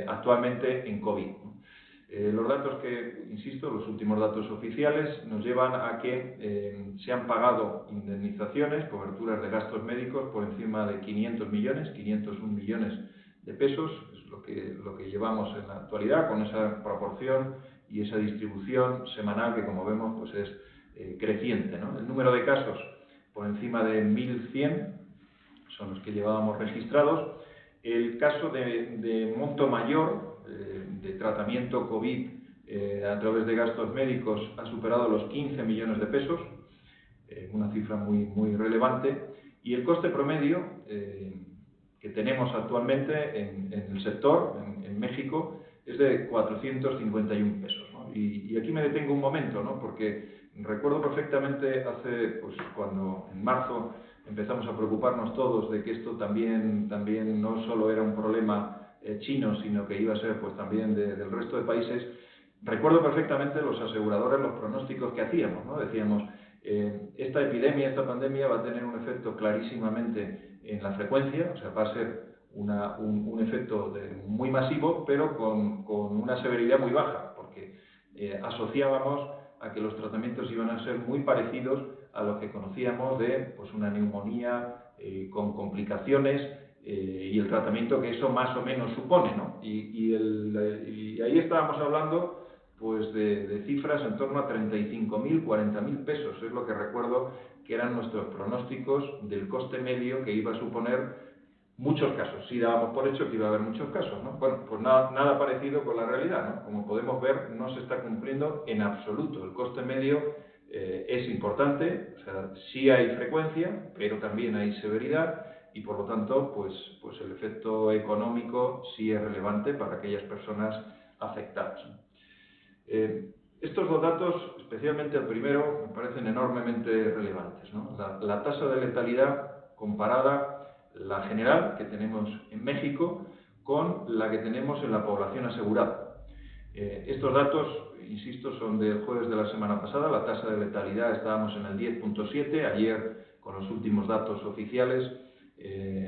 S3: actualmente en COVID. Los datos que, insisto, los últimos datos oficiales nos llevan a que se han pagado indemnizaciones, coberturas de gastos médicos por encima de 500 millones, 501 millones de pesos, es lo que llevamos en la actualidad, con esa proporción y esa distribución semanal que, como vemos, pues es creciente, ¿no? El número de casos por encima de 1.100 son los que llevábamos registrados. El caso de monto mayor de tratamiento COVID a través de gastos médicos ha superado los 15 millones de pesos, una cifra muy relevante, y el coste promedio que tenemos actualmente en el sector, en México, es de 451 pesos, ¿no? Y aquí me detengo un momento, ¿no? Porque recuerdo perfectamente cuando en marzo empezamos a preocuparnos todos de que esto también no solo era un problema chino, sino que iba a ser pues también del resto de países. Recuerdo perfectamente los aseguradores, los pronósticos que hacíamos, ¿no? Decíamos, esta epidemia, esta pandemia va a tener un efecto clarísimamente en la frecuencia, o sea, va a ser un efecto muy masivo, pero con una severidad muy baja, porque asociábamos a que los tratamientos iban a ser muy parecidos a los que conocíamos de pues, una neumonía con complicaciones y el tratamiento que eso más o menos supone, ¿no? Y ahí estábamos hablando pues de cifras en torno a 35.000, 40.000 pesos, es lo que recuerdo que eran nuestros pronósticos del coste medio que iba a suponer muchos casos. Sí dábamos por hecho que iba a haber muchos casos, ¿no? Bueno, pues nada parecido con la realidad, ¿no? Como podemos ver, no se está cumpliendo en absoluto. El coste medio es importante, o sea, sí hay frecuencia, pero también hay severidad y por lo tanto, pues el efecto económico sí es relevante para aquellas personas afectadas. Estos 2 datos, especialmente el primero, me parecen enormemente relevantes, ¿no? La tasa de letalidad comparada, la general que tenemos en México, con la que tenemos en la población asegurada. Estos datos, insisto, son del jueves de la semana pasada. La tasa de letalidad estábamos en el 10.7, ayer con los últimos datos oficiales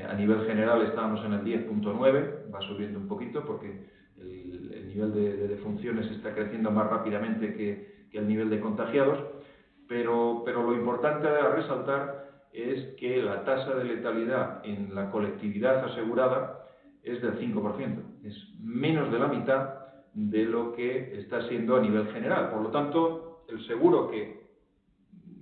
S3: a nivel general estábamos en el 10.9, va subiendo un poquito porque el nivel de defunciones está creciendo más rápidamente que el nivel de contagiados, pero lo importante a resaltar es que la tasa de letalidad en la colectividad asegurada es del 5%, es menos de la mitad de lo que está siendo a nivel general. Por lo tanto, el seguro, que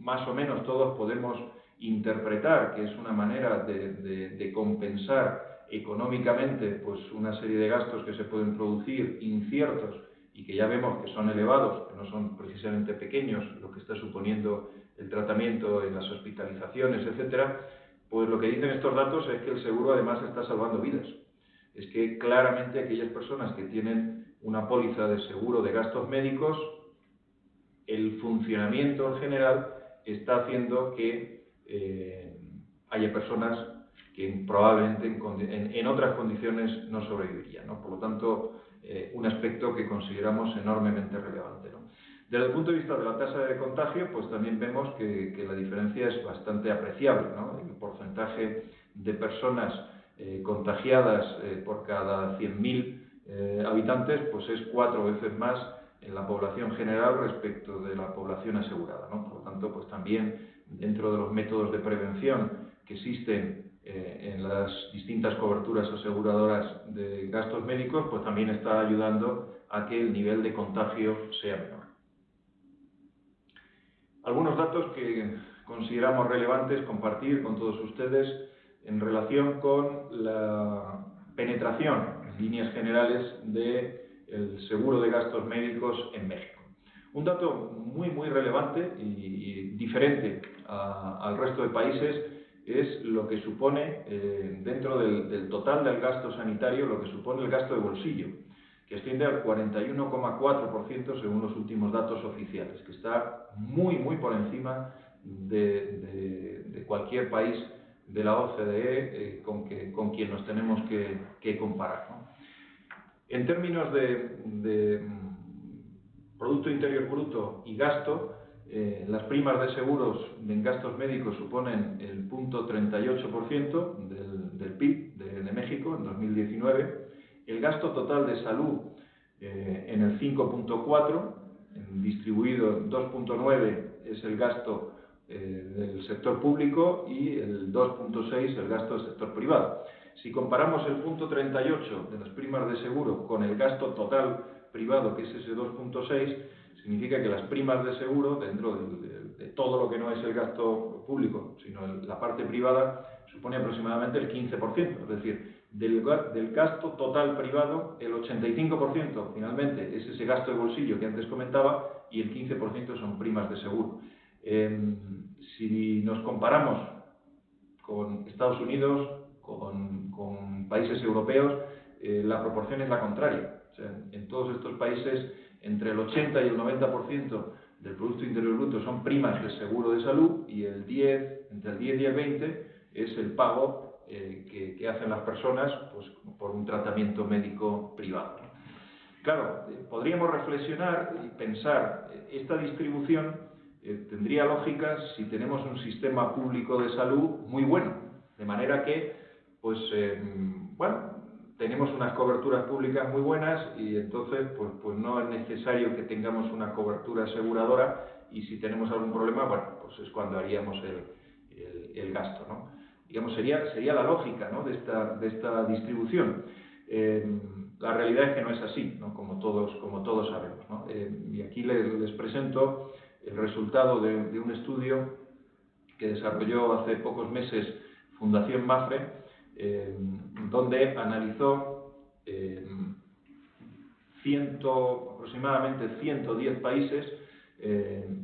S3: más o menos todos podemos interpretar que es una manera de compensar económicamente pues una serie de gastos que se pueden producir inciertos y que ya vemos que son elevados, que no son precisamente pequeños, lo que está suponiendo el tratamiento en las hospitalizaciones, etcétera, pues lo que dicen estos datos es que el seguro además está salvando vidas. Es que claramente aquellas personas que tienen una póliza de seguro de gastos médicos, el funcionamiento en general está haciendo que haya personas que probablemente en otras condiciones no sobrevivirían, ¿no? Por lo tanto, un aspecto que consideramos enormemente relevante, ¿no? Desde el punto de vista de la tasa de contagio, pues también vemos que la diferencia es bastante apreciable, ¿no? El porcentaje de personas contagiadas por cada 100.000 habitantes pues es 4 veces más en la población general respecto de la población asegurada, ¿no? Por lo tanto, pues también dentro de los métodos de prevención que existen en las distintas coberturas aseguradoras de gastos médicos, pues también está ayudando a que el nivel de contagio sea menor. Algunos datos que consideramos relevantes compartir con todos ustedes en relación con la penetración, en líneas generales, del seguro de gastos médicos en México. Un dato muy relevante y diferente al resto de países es lo que supone, dentro del total del gasto sanitario, lo que supone el gasto de bolsillo, que asciende al 41,4% según los últimos datos oficiales, que está muy por encima de cualquier país de la OCDE con quien nos tenemos que comparar, ¿no? En términos de Producto Interior Bruto y gasto, las primas de seguros en gastos médicos suponen el 0,38% del PIB de México en 2019, el gasto total de salud en el 5,4%, distribuido en 2,9% es el gasto del sector público y el 2,6% el gasto del sector privado. Si comparamos el 0,38% de las primas de seguro con el gasto total privado, que es ese 2,6%, significa que las primas de seguro, dentro de todo lo que no es el gasto público, sino la parte privada, supone aproximadamente el 15%. Es decir, del gasto total privado, el 85% finalmente es ese gasto de bolsillo que antes comentaba y el 15% son primas de seguro. Si nos comparamos con Estados Unidos, con países europeos, la proporción es la contraria. O sea, en todos estos países, entre el 80 y el 90% del Producto Interior Bruto son primas de seguro de salud y entre el 10 y el 20% es el pago que hacen las personas pues, por un tratamiento médico privado. Claro, podríamos reflexionar y pensar, esta distribución tendría lógica si tenemos un sistema público de salud muy bueno, de manera que, pues, tenemos unas coberturas públicas muy buenas y entonces pues no es necesario que tengamos una cobertura aseguradora y si tenemos algún problema, bueno, pues es cuando haríamos el gasto, ¿no? Digamos, sería la lógica, ¿no?, de esta distribución. La realidad es que no es así, ¿no?, como todos sabemos, ¿no? Y aquí les presento el resultado de un estudio que desarrolló hace pocos meses Fundación Mapfre, donde analizó aproximadamente 110 países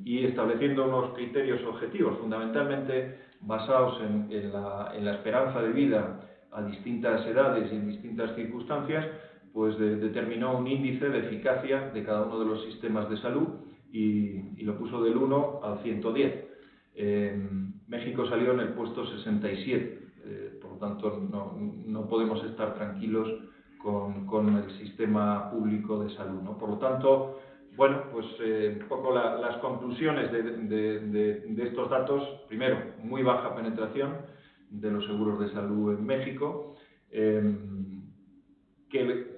S3: y estableciendo unos criterios objetivos, fundamentalmente basados en la esperanza de vida a distintas edades y en distintas circunstancias, pues determinó un índice de eficacia de cada uno de los sistemas de salud y lo puso del 1 al 110. México salió en el puesto 67. Por lo tanto, no podemos estar tranquilos con el sistema público de salud, ¿no? Por lo tanto, bueno, pues un poco las conclusiones de estos datos. Primero, muy baja penetración de los seguros de salud en México, que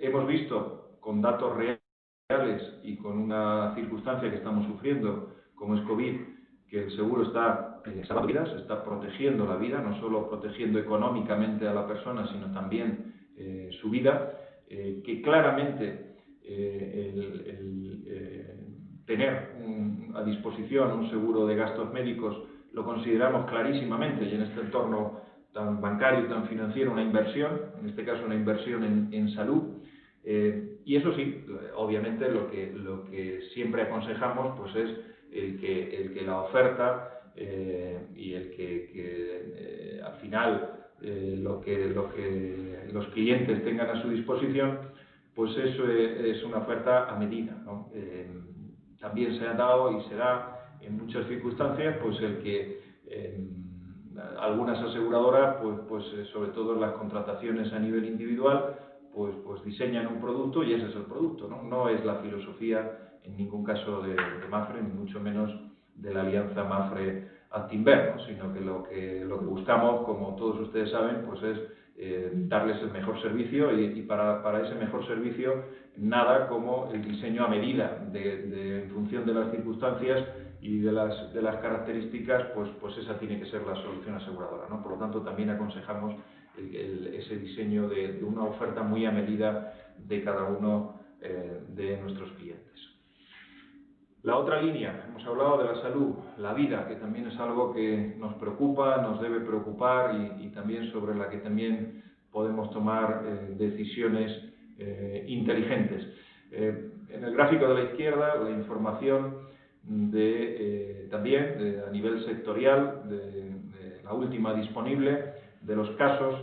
S3: hemos visto con datos reales y con una circunstancia que estamos sufriendo, como es COVID, que el seguro está salvando vidas, está protegiendo la vida, no solo protegiendo económicamente a la persona, sino también su vida, que claramente tener a disposición un seguro de gastos médicos lo consideramos clarísimamente, y en este entorno tan bancario y tan financiero, una inversión, en este caso una inversión en salud. Y eso sí, obviamente lo que siempre aconsejamos pues es el que la oferta y el que al final lo que los clientes tengan a su disposición, pues eso es una oferta a medida, ¿no? También se ha dado y se da en muchas circunstancias pues el que algunas aseguradoras, pues sobre todo en las contrataciones a nivel individual, pues diseñan un producto y ese es el producto, ¿no? No es la filosofía en ningún caso de Mapfre, ni mucho menos de la alianza Mapfre-Actinver, ¿no? Sino que lo que buscamos, como todos ustedes saben, pues es darles el mejor servicio y para ese mejor servicio nada como el diseño a medida en función de las circunstancias y de las características, pues esa tiene que ser la solución aseguradora, ¿no? Por lo tanto, también aconsejamos ese diseño de una oferta muy a medida de cada uno de nuestros clientes. La otra línea, hemos hablado de la salud, la vida, que también es algo que nos preocupa, nos debe preocupar y también sobre la que también podemos tomar decisiones inteligentes. En el gráfico de la izquierda, la información también a nivel sectorial, de la última disponible, de los casos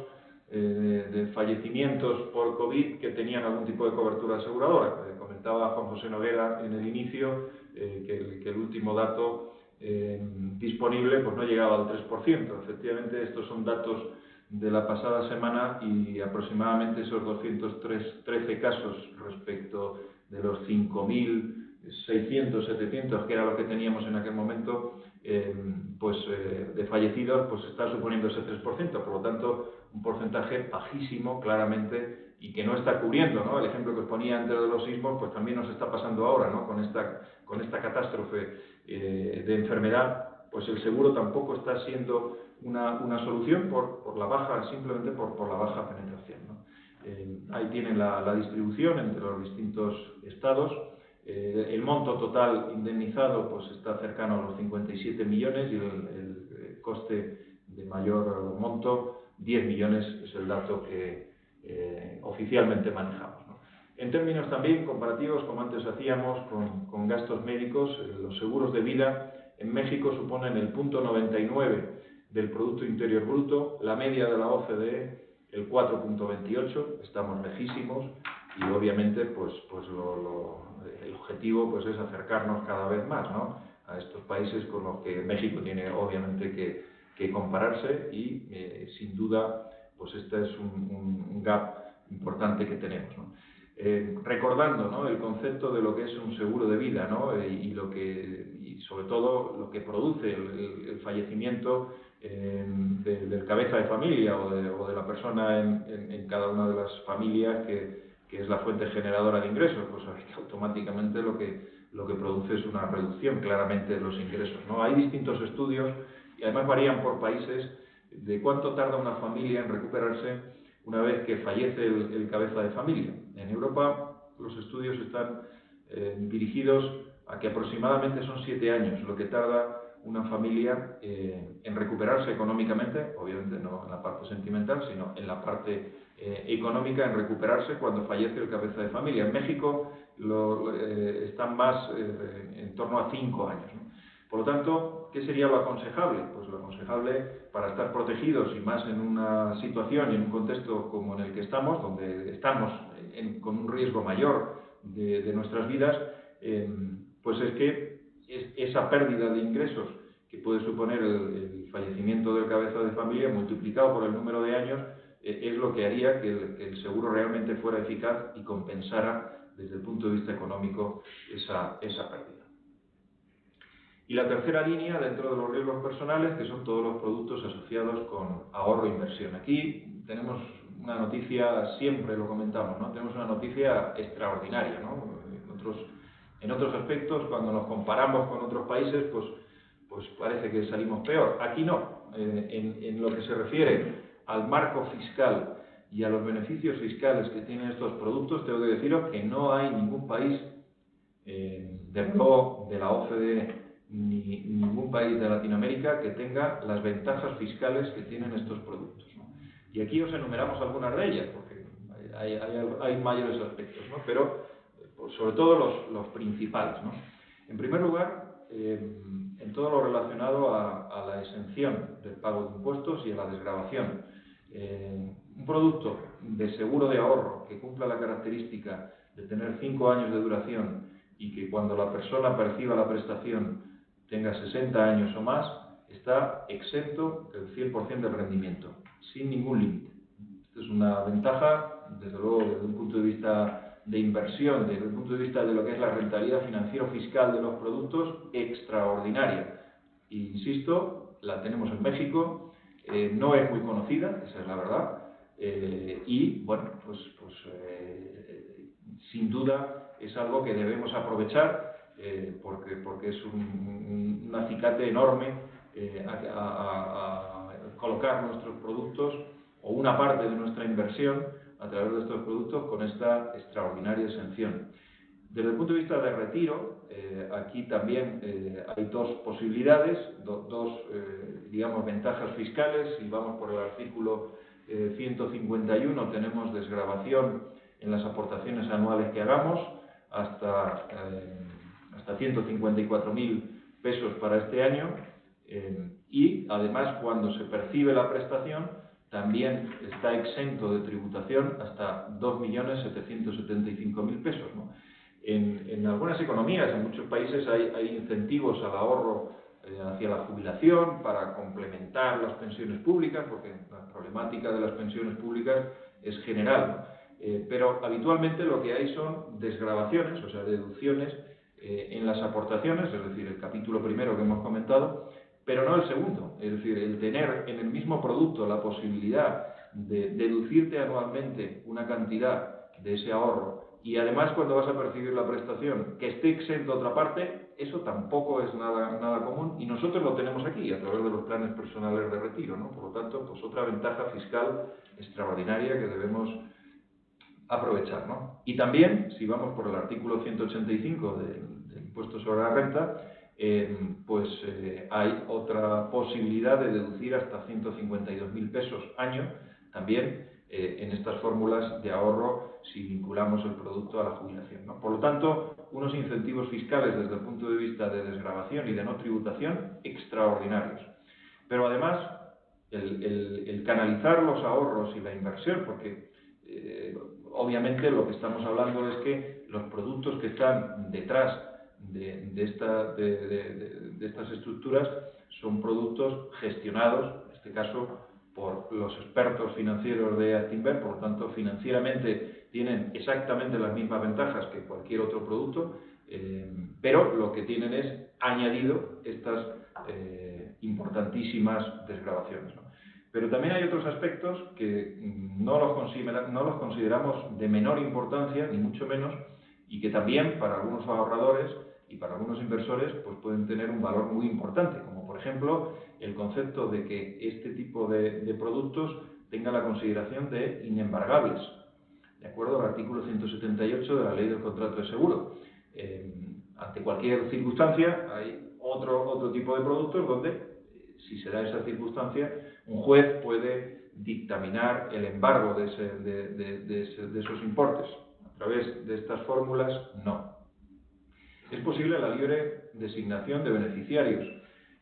S3: de fallecimientos por COVID que tenían algún tipo de cobertura aseguradora. Comentaba Juan José Noguera en el inicio que el último dato disponible pues no llegaba al 3%. Efectivamente, estos son datos de la pasada semana y aproximadamente esos 213 casos respecto de los 5.600, 700, que era lo que teníamos en aquel momento, de fallecidos, pues está suponiendo ese 3%, por lo tanto, un porcentaje bajísimo, claramente, y que no está cubriendo, ¿no? El ejemplo que os ponía antes de los sismos, pues también nos está pasando ahora, ¿no? Con esta catástrofe de enfermedad, pues el seguro tampoco está siendo una solución por la baja, simplemente por la baja penetración, ¿no? Ahí tienen la distribución entre los distintos estados. El monto total indemnizado pues está cercano a los 57 millones y el coste de mayor monto, 10 millones, es el dato que oficialmente manejamos, ¿no? En términos también comparativos, como antes hacíamos con gastos médicos, los seguros de vida en México suponen el 0.99 del Producto Interior Bruto, la media de la OCDE el 4.28, estamos lejísimos y obviamente pues el objetivo pues es acercarnos cada vez más, ¿no?, a estos países con los que México tiene obviamente que compararse y sin duda pues este es un gap importante que tenemos, ¿no? Recordando, ¿no?, el concepto de lo que es un seguro de vida, ¿no?, y sobre todo lo que produce el fallecimiento del cabeza de familia o de la persona en cada una de las familias que es la fuente generadora de ingresos, pues automáticamente lo que produce es una reducción claramente de los ingresos, ¿no? Hay distintos estudios y además varían por países de cuánto tarda una familia en recuperarse una vez que fallece el cabeza de familia. En Europa los estudios están dirigidos a que aproximadamente son 7 años lo que tarda una familia en recuperarse económicamente, obviamente no en la parte sentimental, sino en la parte económica, en recuperarse cuando fallece el cabeza de familia. En México están más en torno a 5 años, ¿no? Por lo tanto, ¿qué sería lo aconsejable? Pues lo aconsejable para estar protegidos y más en una situación y en un contexto como en el que estamos, donde estamos con un riesgo mayor de nuestras vidas, pues es que esa pérdida de ingresos que puede suponer el fallecimiento del cabeza de familia multiplicado por el número de años es lo que haría que el seguro realmente fuera eficaz y compensara desde el punto de vista económico esa pérdida. Y la tercera línea dentro de los riesgos personales, que son todos los productos asociados con ahorro e inversión. Aquí tenemos una noticia, siempre lo comentamos, ¿no? Tenemos una noticia extraordinaria, ¿no? En otros aspectos, cuando nos comparamos con otros países, pues pues parece que salimos peor. Aquí no. En lo que se refiere al marco fiscal y a los beneficios fiscales que tienen estos productos, tengo que deciros que no hay ningún país de la OCDE ni ningún país de Latinoamérica que tenga las ventajas fiscales que tienen estos productos, ¿no? Y aquí os enumeramos algunas de ellas, porque hay mayores aspectos, ¿no? Pero pues, sobre todo los principales, ¿no? En primer lugar, en todo lo relacionado a la exención del pago de impuestos y a la desgravación. Un producto de seguro de ahorro que cumpla la característica de tener 5 años de duración y que cuando la persona perciba la prestación tenga 60 años o más, está exento del 100% del rendimiento, sin ningún límite. Esta es una ventaja, desde luego, desde un punto de vista de inversión, desde el punto de vista de lo que es la rentabilidad financiero-fiscal de los productos, extraordinaria. E insisto, la tenemos en México, no es muy conocida, esa es la verdad, y bueno, sin duda es algo que debemos aprovechar porque es un acicate enorme a colocar nuestros productos o una parte de nuestra inversión a través de estos productos con esta extraordinaria exención. Desde el punto de vista de retiro, aquí también hay dos posibilidades, digamos, ventajas fiscales. Si vamos por el artículo 151, tenemos desgravación en las aportaciones anuales que hagamos hasta 154.000 pesos para este año, y además cuando se percibe la prestación también está exento de tributación hasta 2.775.000 pesos, ¿no? En algunas economías, en muchos países, hay incentivos al ahorro hacia la jubilación para complementar las pensiones públicas, porque la problemática de las pensiones públicas es general, ¿no? Pero habitualmente lo que hay son desgravaciones, o sea, deducciones en las aportaciones, es decir, el capítulo primero que hemos comentado, pero no el segundo, es decir, el tener en el mismo producto la posibilidad de deducirte anualmente una cantidad de ese ahorro y además cuando vas a percibir la prestación que esté exento otra parte, eso tampoco es nada común y nosotros lo tenemos aquí a través de los planes personales de retiro, ¿no? Por lo tanto, pues otra ventaja fiscal extraordinaria que debemos aprovechar, ¿no? Y también, si vamos por el artículo 185 del impuesto sobre la renta, hay otra posibilidad de deducir hasta 152.000 pesos año también en estas fórmulas de ahorro si vinculamos el producto a la jubilación, ¿no? Por lo tanto, unos incentivos fiscales desde el punto de vista de desgravación y de no tributación extraordinarios. Pero además, el canalizar los ahorros y la inversión, porque obviamente lo que estamos hablando es que los productos que están detrás de estas estructuras son productos gestionados, en este caso por los expertos financieros de Actinver, por lo tanto financieramente tienen exactamente las mismas ventajas que cualquier otro producto, pero lo que tienen es añadido estas importantísimas desgravaciones, ¿no? Pero también hay otros aspectos que no los consideramos de menor importancia, ni mucho menos, y que también para algunos ahorradores y para algunos inversores pues pueden tener un valor muy importante, como por ejemplo el concepto de que este tipo de productos tenga la consideración de inembargables, de acuerdo al artículo 178 de la Ley del Contrato de Seguro. Ante cualquier circunstancia hay otro tipo de productos donde, si se da esa circunstancia, un juez puede dictaminar el embargo de esos importes. A través de estas fórmulas, no. Es posible la libre designación de beneficiarios,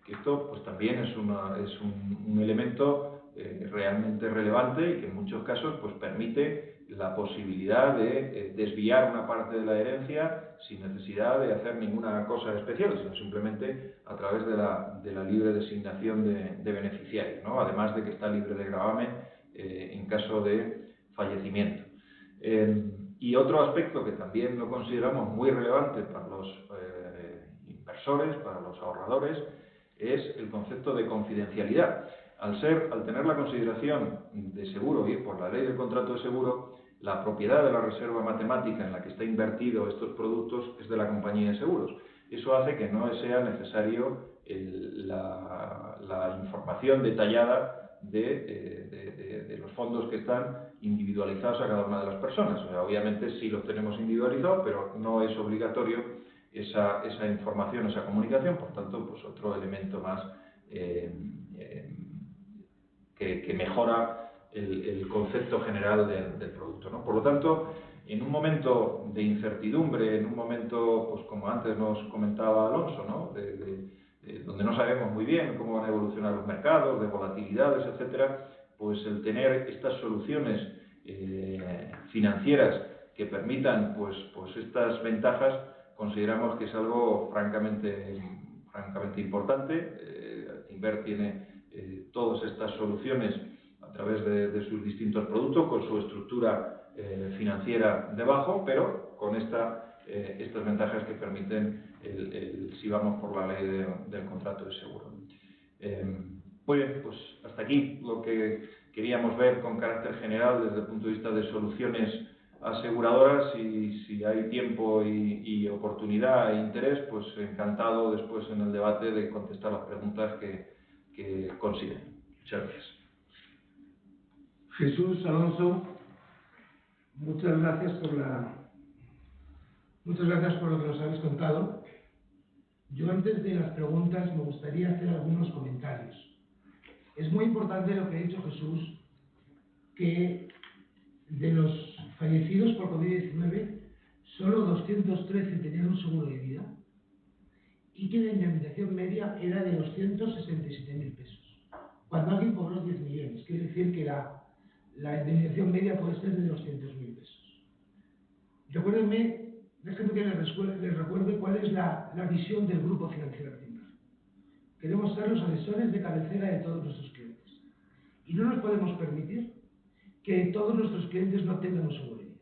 S3: que esto pues también es un elemento realmente relevante y que en muchos casos pues permite la posibilidad de desviar una parte de la herencia sin necesidad de hacer ninguna cosa especial, sino simplemente a través de la libre designación de beneficiarios, ¿no? Además de que está libre de gravamen en caso de fallecimiento. Y otro aspecto que también lo consideramos muy relevante para los inversores, para los ahorradores, es el concepto de confidencialidad. Al tener la consideración de seguro y por la Ley del Contrato de Seguro, la propiedad de la reserva matemática en la que está invertido estos productos es de la compañía de seguros. Eso hace que no sea necesario la información detallada de los fondos que están individualizados a cada una de las personas. O sea, obviamente sí los tenemos individualizados, pero no es obligatorio esa información, esa comunicación. Por tanto, pues otro elemento más que mejora el concepto general del producto, ¿no? Por lo tanto, en un momento de incertidumbre, en un momento, pues como antes nos comentaba Alonso, ¿no? Donde no sabemos muy bien cómo van a evolucionar los mercados, de volatilidades, etcétera, pues el tener estas soluciones financieras que permitan pues estas ventajas, consideramos que es algo francamente importante. Actinver tiene todas estas soluciones a través de sus distintos productos, con su estructura financiera debajo, pero con estas ventajas que permiten si vamos por la ley del contrato de seguro. Muy bien, pues hasta aquí lo que queríamos ver con carácter general desde el punto de vista de soluciones aseguradoras, y si hay tiempo y oportunidad e interés, pues encantado después en el debate de contestar las preguntas que consideren. Muchas gracias.
S1: Jesús, Alonso, muchas gracias por lo que nos habéis contado. Yo, antes de las preguntas, me gustaría hacer algunos comentarios. Es muy importante lo que ha dicho Jesús, que de los fallecidos por COVID-19, solo 213 tenían un seguro de vida y que la indemnización media era de 267.000 pesos. Cuando alguien cobró 10 millones, quiere decir que la indemnización media puede ser de 200.000 pesos. Recuérdenme, déjenme que les recuerde cuál es la visión del Grupo Financiero Actinver. Queremos ser los asesores de cabecera de todos nuestros clientes. Y no nos podemos permitir que todos nuestros clientes no tengan un seguro de vida.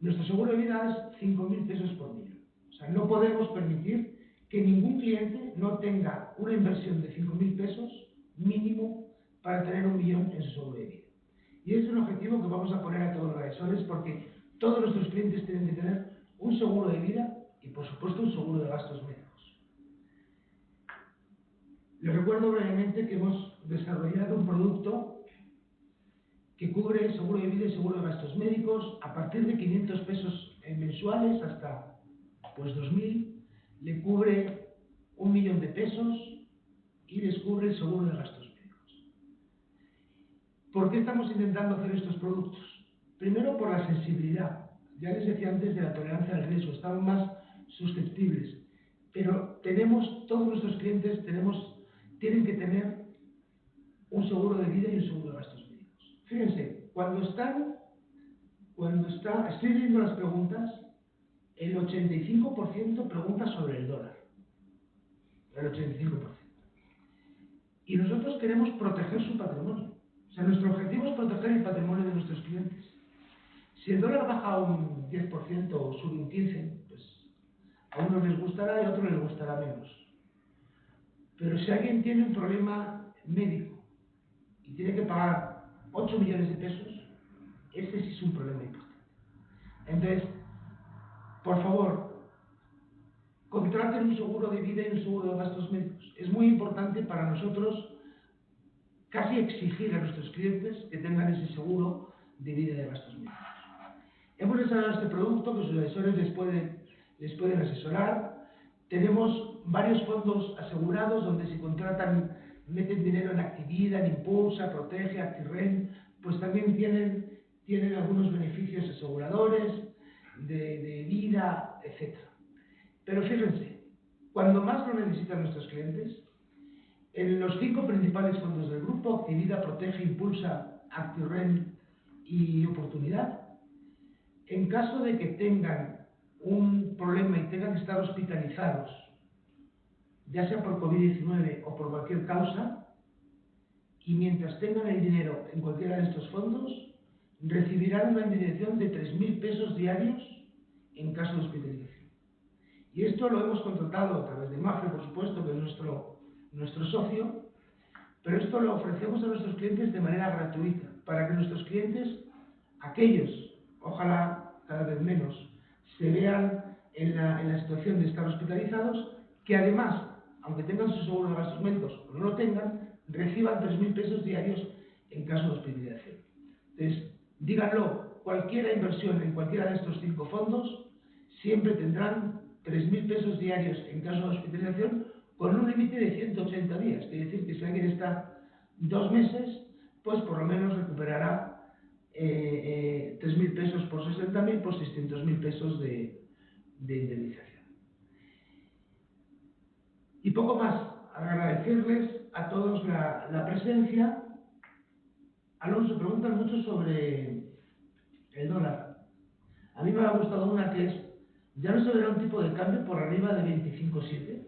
S1: Nuestro seguro de vida es 5.000 pesos por niño. O sea, no podemos permitir que ningún cliente no tenga una inversión de 5.000 pesos mínimo para tener 1 millón en su seguro de vida. Y es un objetivo que vamos a poner a todos los asesores, porque todos nuestros clientes tienen que tener un seguro de vida y, por supuesto, un seguro de gastos médicos. Les recuerdo brevemente que hemos desarrollado un producto que cubre seguro de vida y seguro de gastos médicos a partir de 500 pesos mensuales hasta pues 2.000, le cubre 1 millón de pesos y les cubre el seguro de gastos médicos. ¿Por qué estamos intentando hacer estos productos? Primero, por la sensibilidad. Ya les decía antes de la tolerancia al riesgo, estamos más susceptibles. Pero todos nuestros clientes tienen que tener un seguro de vida y un seguro de gastos médicos. Fíjense, estoy leyendo las preguntas, el 85% pregunta sobre el dólar. El 85%. Y nosotros queremos proteger su patrimonio. O sea, nuestro objetivo es proteger el patrimonio de nuestros clientes. Si el dólar baja un 10% o sube un 15%, pues a unos les gustará y a otros les gustará menos. Pero si alguien tiene un problema médico y tiene que pagar 8 millones de pesos, ese sí es un problema importante. Entonces, por favor, contraten un seguro de vida y un seguro de gastos médicos. Es muy importante para nosotros casi exigir a nuestros clientes que tengan ese seguro de vida y de gastos médicos. Hemos desarrollado este producto que sus asesores les pueden asesorar. Tenemos varios fondos asegurados donde si contratan, meten dinero en Activida, en Impulsa, Protege, Actirrent, pues también tienen algunos beneficios aseguradores de vida, etc. Pero fíjense, cuando más lo necesitan nuestros clientes, en los 5 principales fondos del grupo, Activida, Protege, Impulsa, Actirrent y Oportunidad, en caso de que tengan un problema y tengan que estar hospitalizados, ya sea por COVID-19 o por cualquier causa, y mientras tengan el dinero en cualquiera de estos fondos, recibirán una indemnización de 3.000 pesos diarios en caso de hospitalización. Y esto lo hemos contratado a través de Mafre, por supuesto, que es nuestro socio, pero esto lo ofrecemos a nuestros clientes de manera gratuita, para que nuestros clientes, aquellos, ojalá cada vez menos, se vean en la situación de estar hospitalizados, que además, aunque tengan su seguro de gastos médicos o no lo tengan, reciban 3.000 pesos diarios en caso de hospitalización. Entonces, díganlo, cualquier inversión en cualquiera de estos 5 fondos siempre tendrán 3.000 pesos diarios en caso de hospitalización con un límite de 180 días. Quiere decir que si alguien está 2 meses, pues por lo menos recuperará 3.000 pesos por 60.000 por 600.000 pesos de indemnización. Y poco más, agradecerles a todos la presencia. Alonso, preguntan mucho sobre el dólar. A mí me ha gustado una que es, ¿ya no se verá un tipo de cambio por arriba de 25,7?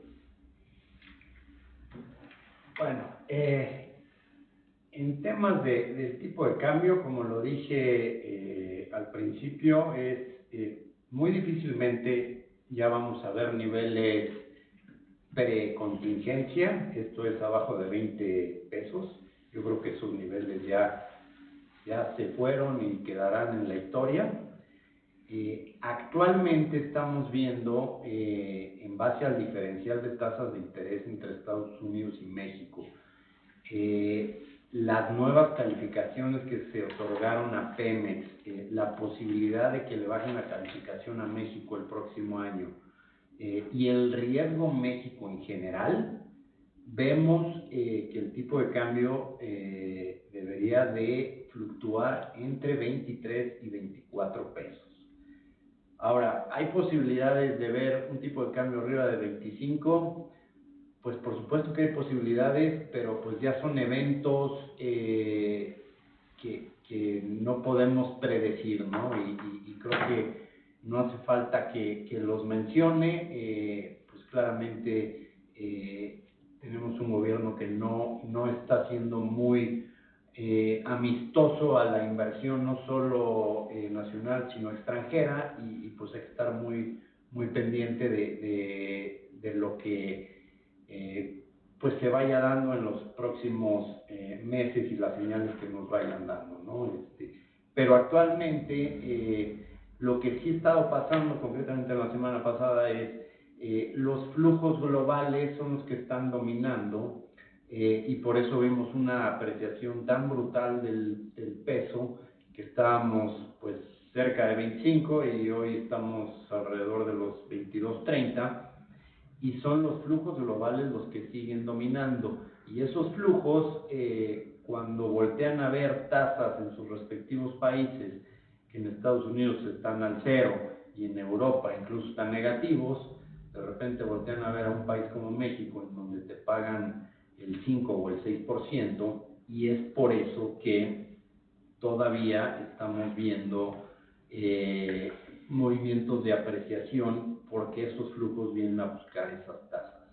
S4: Bueno, en temas del tipo de cambio, como lo dije al principio, muy difícilmente ya vamos a ver niveles precontingencia, esto es abajo de 20 pesos. Yo creo que esos niveles ya se fueron y quedarán en la historia. Actualmente estamos viendo, en base al diferencial de tasas de interés entre Estados Unidos y México, las nuevas calificaciones que se otorgaron a Pemex, la posibilidad de que le bajen la calificación a México el próximo año, y el riesgo México en general, vemos que el tipo de cambio debería de fluctuar entre 23 y 24 pesos. Ahora, ¿hay posibilidades de ver un tipo de cambio arriba de 25? Pues por supuesto que hay posibilidades, pero pues ya son eventos que no podemos predecir, ¿no? Y creo que no hace falta que los mencione. Pues claramente tenemos un gobierno que no está siendo muy amistoso a la inversión, no solo nacional, sino extranjera, y pues hay que estar muy pendiente de lo que pues se vaya dando en los próximos meses y las señales que nos vayan dando, ¿no? Pero actualmente lo que sí ha estado pasando, concretamente la semana pasada, es los flujos globales son los que están dominando, y por eso vimos una apreciación tan brutal del peso, que estábamos pues cerca de 25 y hoy estamos alrededor de los 22.30, y son los flujos globales los que siguen dominando. Y esos flujos, cuando voltean a ver tasas en sus respectivos países, que en Estados Unidos están al 0 y en Europa incluso están negativos, de repente voltean a ver a un país como México, en donde te pagan el 5 o el 6%, y es por eso que todavía estamos viendo movimientos de apreciación, porque esos flujos vienen a buscar esas tasas.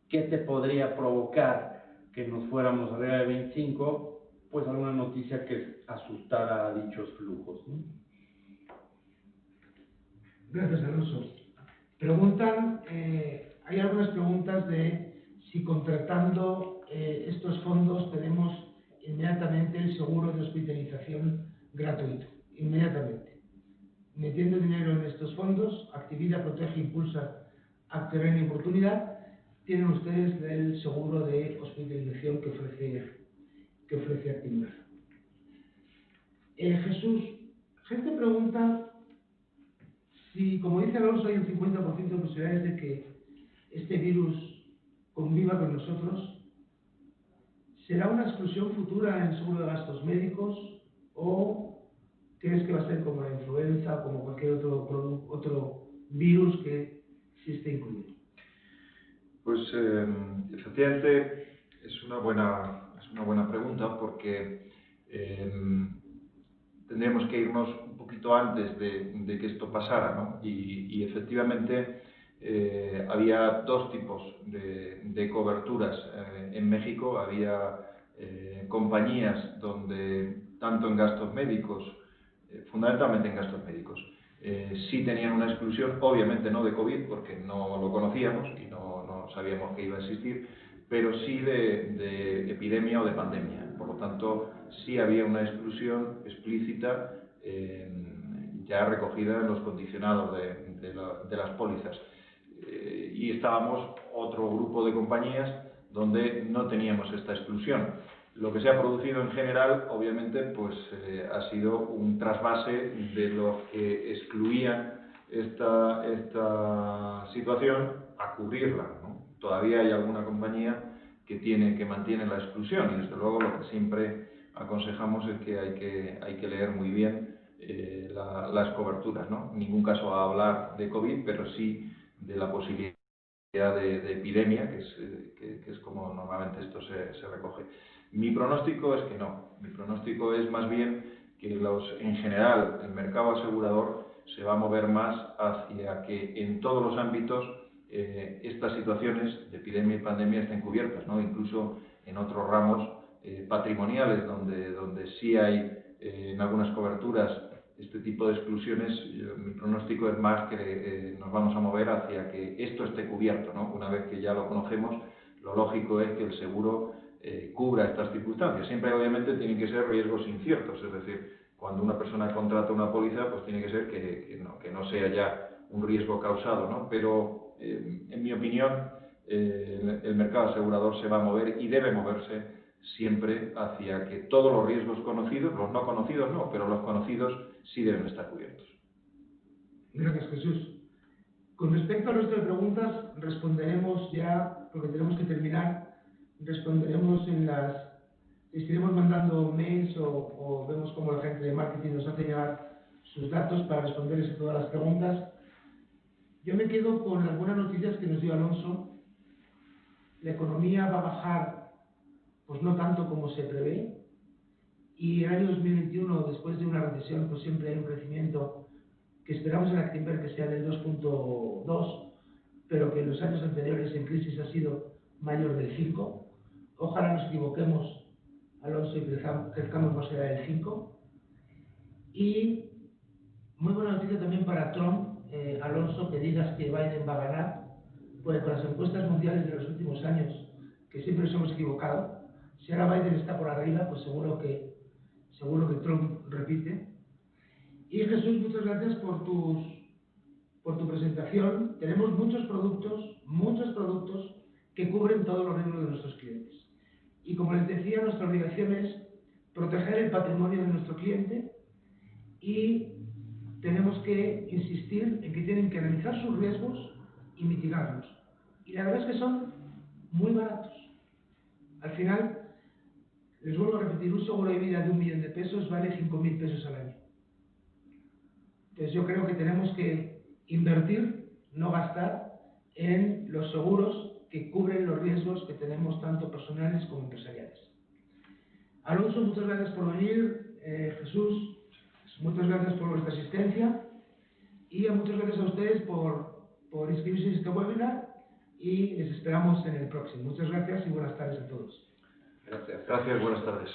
S4: ¿Qué te podría provocar que nos fuéramos arriba de 25? Pues alguna noticia que asustara a dichos flujos, ¿no?
S1: Gracias, Alonso. Preguntan, hay algunas preguntas de si contratando estos fondos tenemos inmediatamente el seguro de hospitalización gratuito, inmediatamente. Metiendo dinero en estos fondos, Actividad Protege, Impulsa, Acterreno y Oportunidad, tienen ustedes el seguro de hospitalización que ofrece Actividad. Jesús, gente pregunta si, como dice Alonso, hay un 50% de posibilidades de que este virus conviva con nosotros. ¿Será una exclusión futura en el seguro de gastos médicos o crees que va a ser como la influenza o como cualquier otro virus que sí esté incluido?
S3: Pues efectivamente es una buena pregunta, porque tendríamos que irnos un poquito antes de que esto pasara, ¿no? Y efectivamente había dos tipos de coberturas. En México había compañías donde, tanto en gastos médicos, fundamentalmente en gastos médicos, sí tenían una exclusión, obviamente no de COVID, porque no lo conocíamos y no sabíamos que iba a existir, pero sí de epidemia o de pandemia. Por lo tanto, sí había una exclusión explícita ya recogida en los condicionados de las pólizas. Y estábamos otro grupo de compañías donde no teníamos esta exclusión. Lo que se ha producido en general, obviamente, pues ha sido un trasvase de los que excluían esta situación a cubrirla, ¿no? Todavía hay alguna compañía que mantiene la exclusión, y desde luego lo que siempre aconsejamos es que hay que leer muy bien las coberturas, ¿no? En ningún caso a hablar de COVID, pero sí de la posibilidad de epidemia, que es como normalmente esto se recoge. Mi pronóstico es que no. Mi pronóstico es más bien que en general el mercado asegurador se va a mover más hacia que en todos los ámbitos estas situaciones de epidemia y pandemia estén cubiertas, ¿no? Incluso en otros ramos patrimoniales donde sí hay en algunas coberturas este tipo de exclusiones. Mi pronóstico es más que nos vamos a mover hacia que esto esté cubierto, ¿no? Una vez que ya lo conocemos, lo lógico es que el seguro cubra estas circunstancias. Siempre, obviamente, tienen que ser riesgos inciertos, es decir, cuando una persona contrata una póliza, pues tiene que ser que no sea ya un riesgo causado, ¿no? Pero, en mi opinión, el mercado asegurador se va a mover y debe moverse siempre hacia que todos los riesgos conocidos, los no conocidos no, pero los conocidos sí deben estar cubiertos.
S1: Gracias, Jesús. Con respecto al resto de preguntas, responderemos ya, porque tenemos que terminar, responderemos estaremos mandando mails o vemos cómo la gente de marketing nos hace llegar sus datos para responderles a todas las preguntas. Yo me quedo con las buenas noticias que nos dio Alonso. La economía va a bajar, pues no tanto como se prevé, y el año 2021, después de una recesión, pues siempre hay un crecimiento que esperamos en Actinver que sea del 2.2, pero que en los años anteriores en crisis ha sido mayor del 5. Ojalá nos equivoquemos, Alonso, y crezcamos más allá del 5. Y muy buena noticia también para Trump, Alonso, que digas que Biden va a ganar, pues con las encuestas mundiales de los últimos años, que siempre nos hemos equivocado. Si ahora Biden está por arriba, pues seguro que Trump repite. Y Jesús, muchas gracias por tu presentación. Tenemos muchos productos que cubren todos los riesgos de nuestros clientes. Y como les decía, nuestra obligación es proteger el patrimonio de nuestro cliente, y tenemos que insistir en que tienen que analizar sus riesgos y mitigarlos. Y la verdad es que son muy baratos. Al final, les vuelvo a repetir, un seguro de vida de 1 millón de pesos vale 5.000 pesos al año. Entonces yo creo que tenemos que invertir, no gastar, en los seguros que cubren los riesgos que tenemos tanto personales como empresariales. Alonso, muchas gracias por venir. Jesús, muchas gracias por vuestra asistencia, y muchas gracias a ustedes por inscribirse en este webinar, y les esperamos en el próximo. Muchas gracias y buenas tardes a todos.
S3: Gracias, buenas tardes.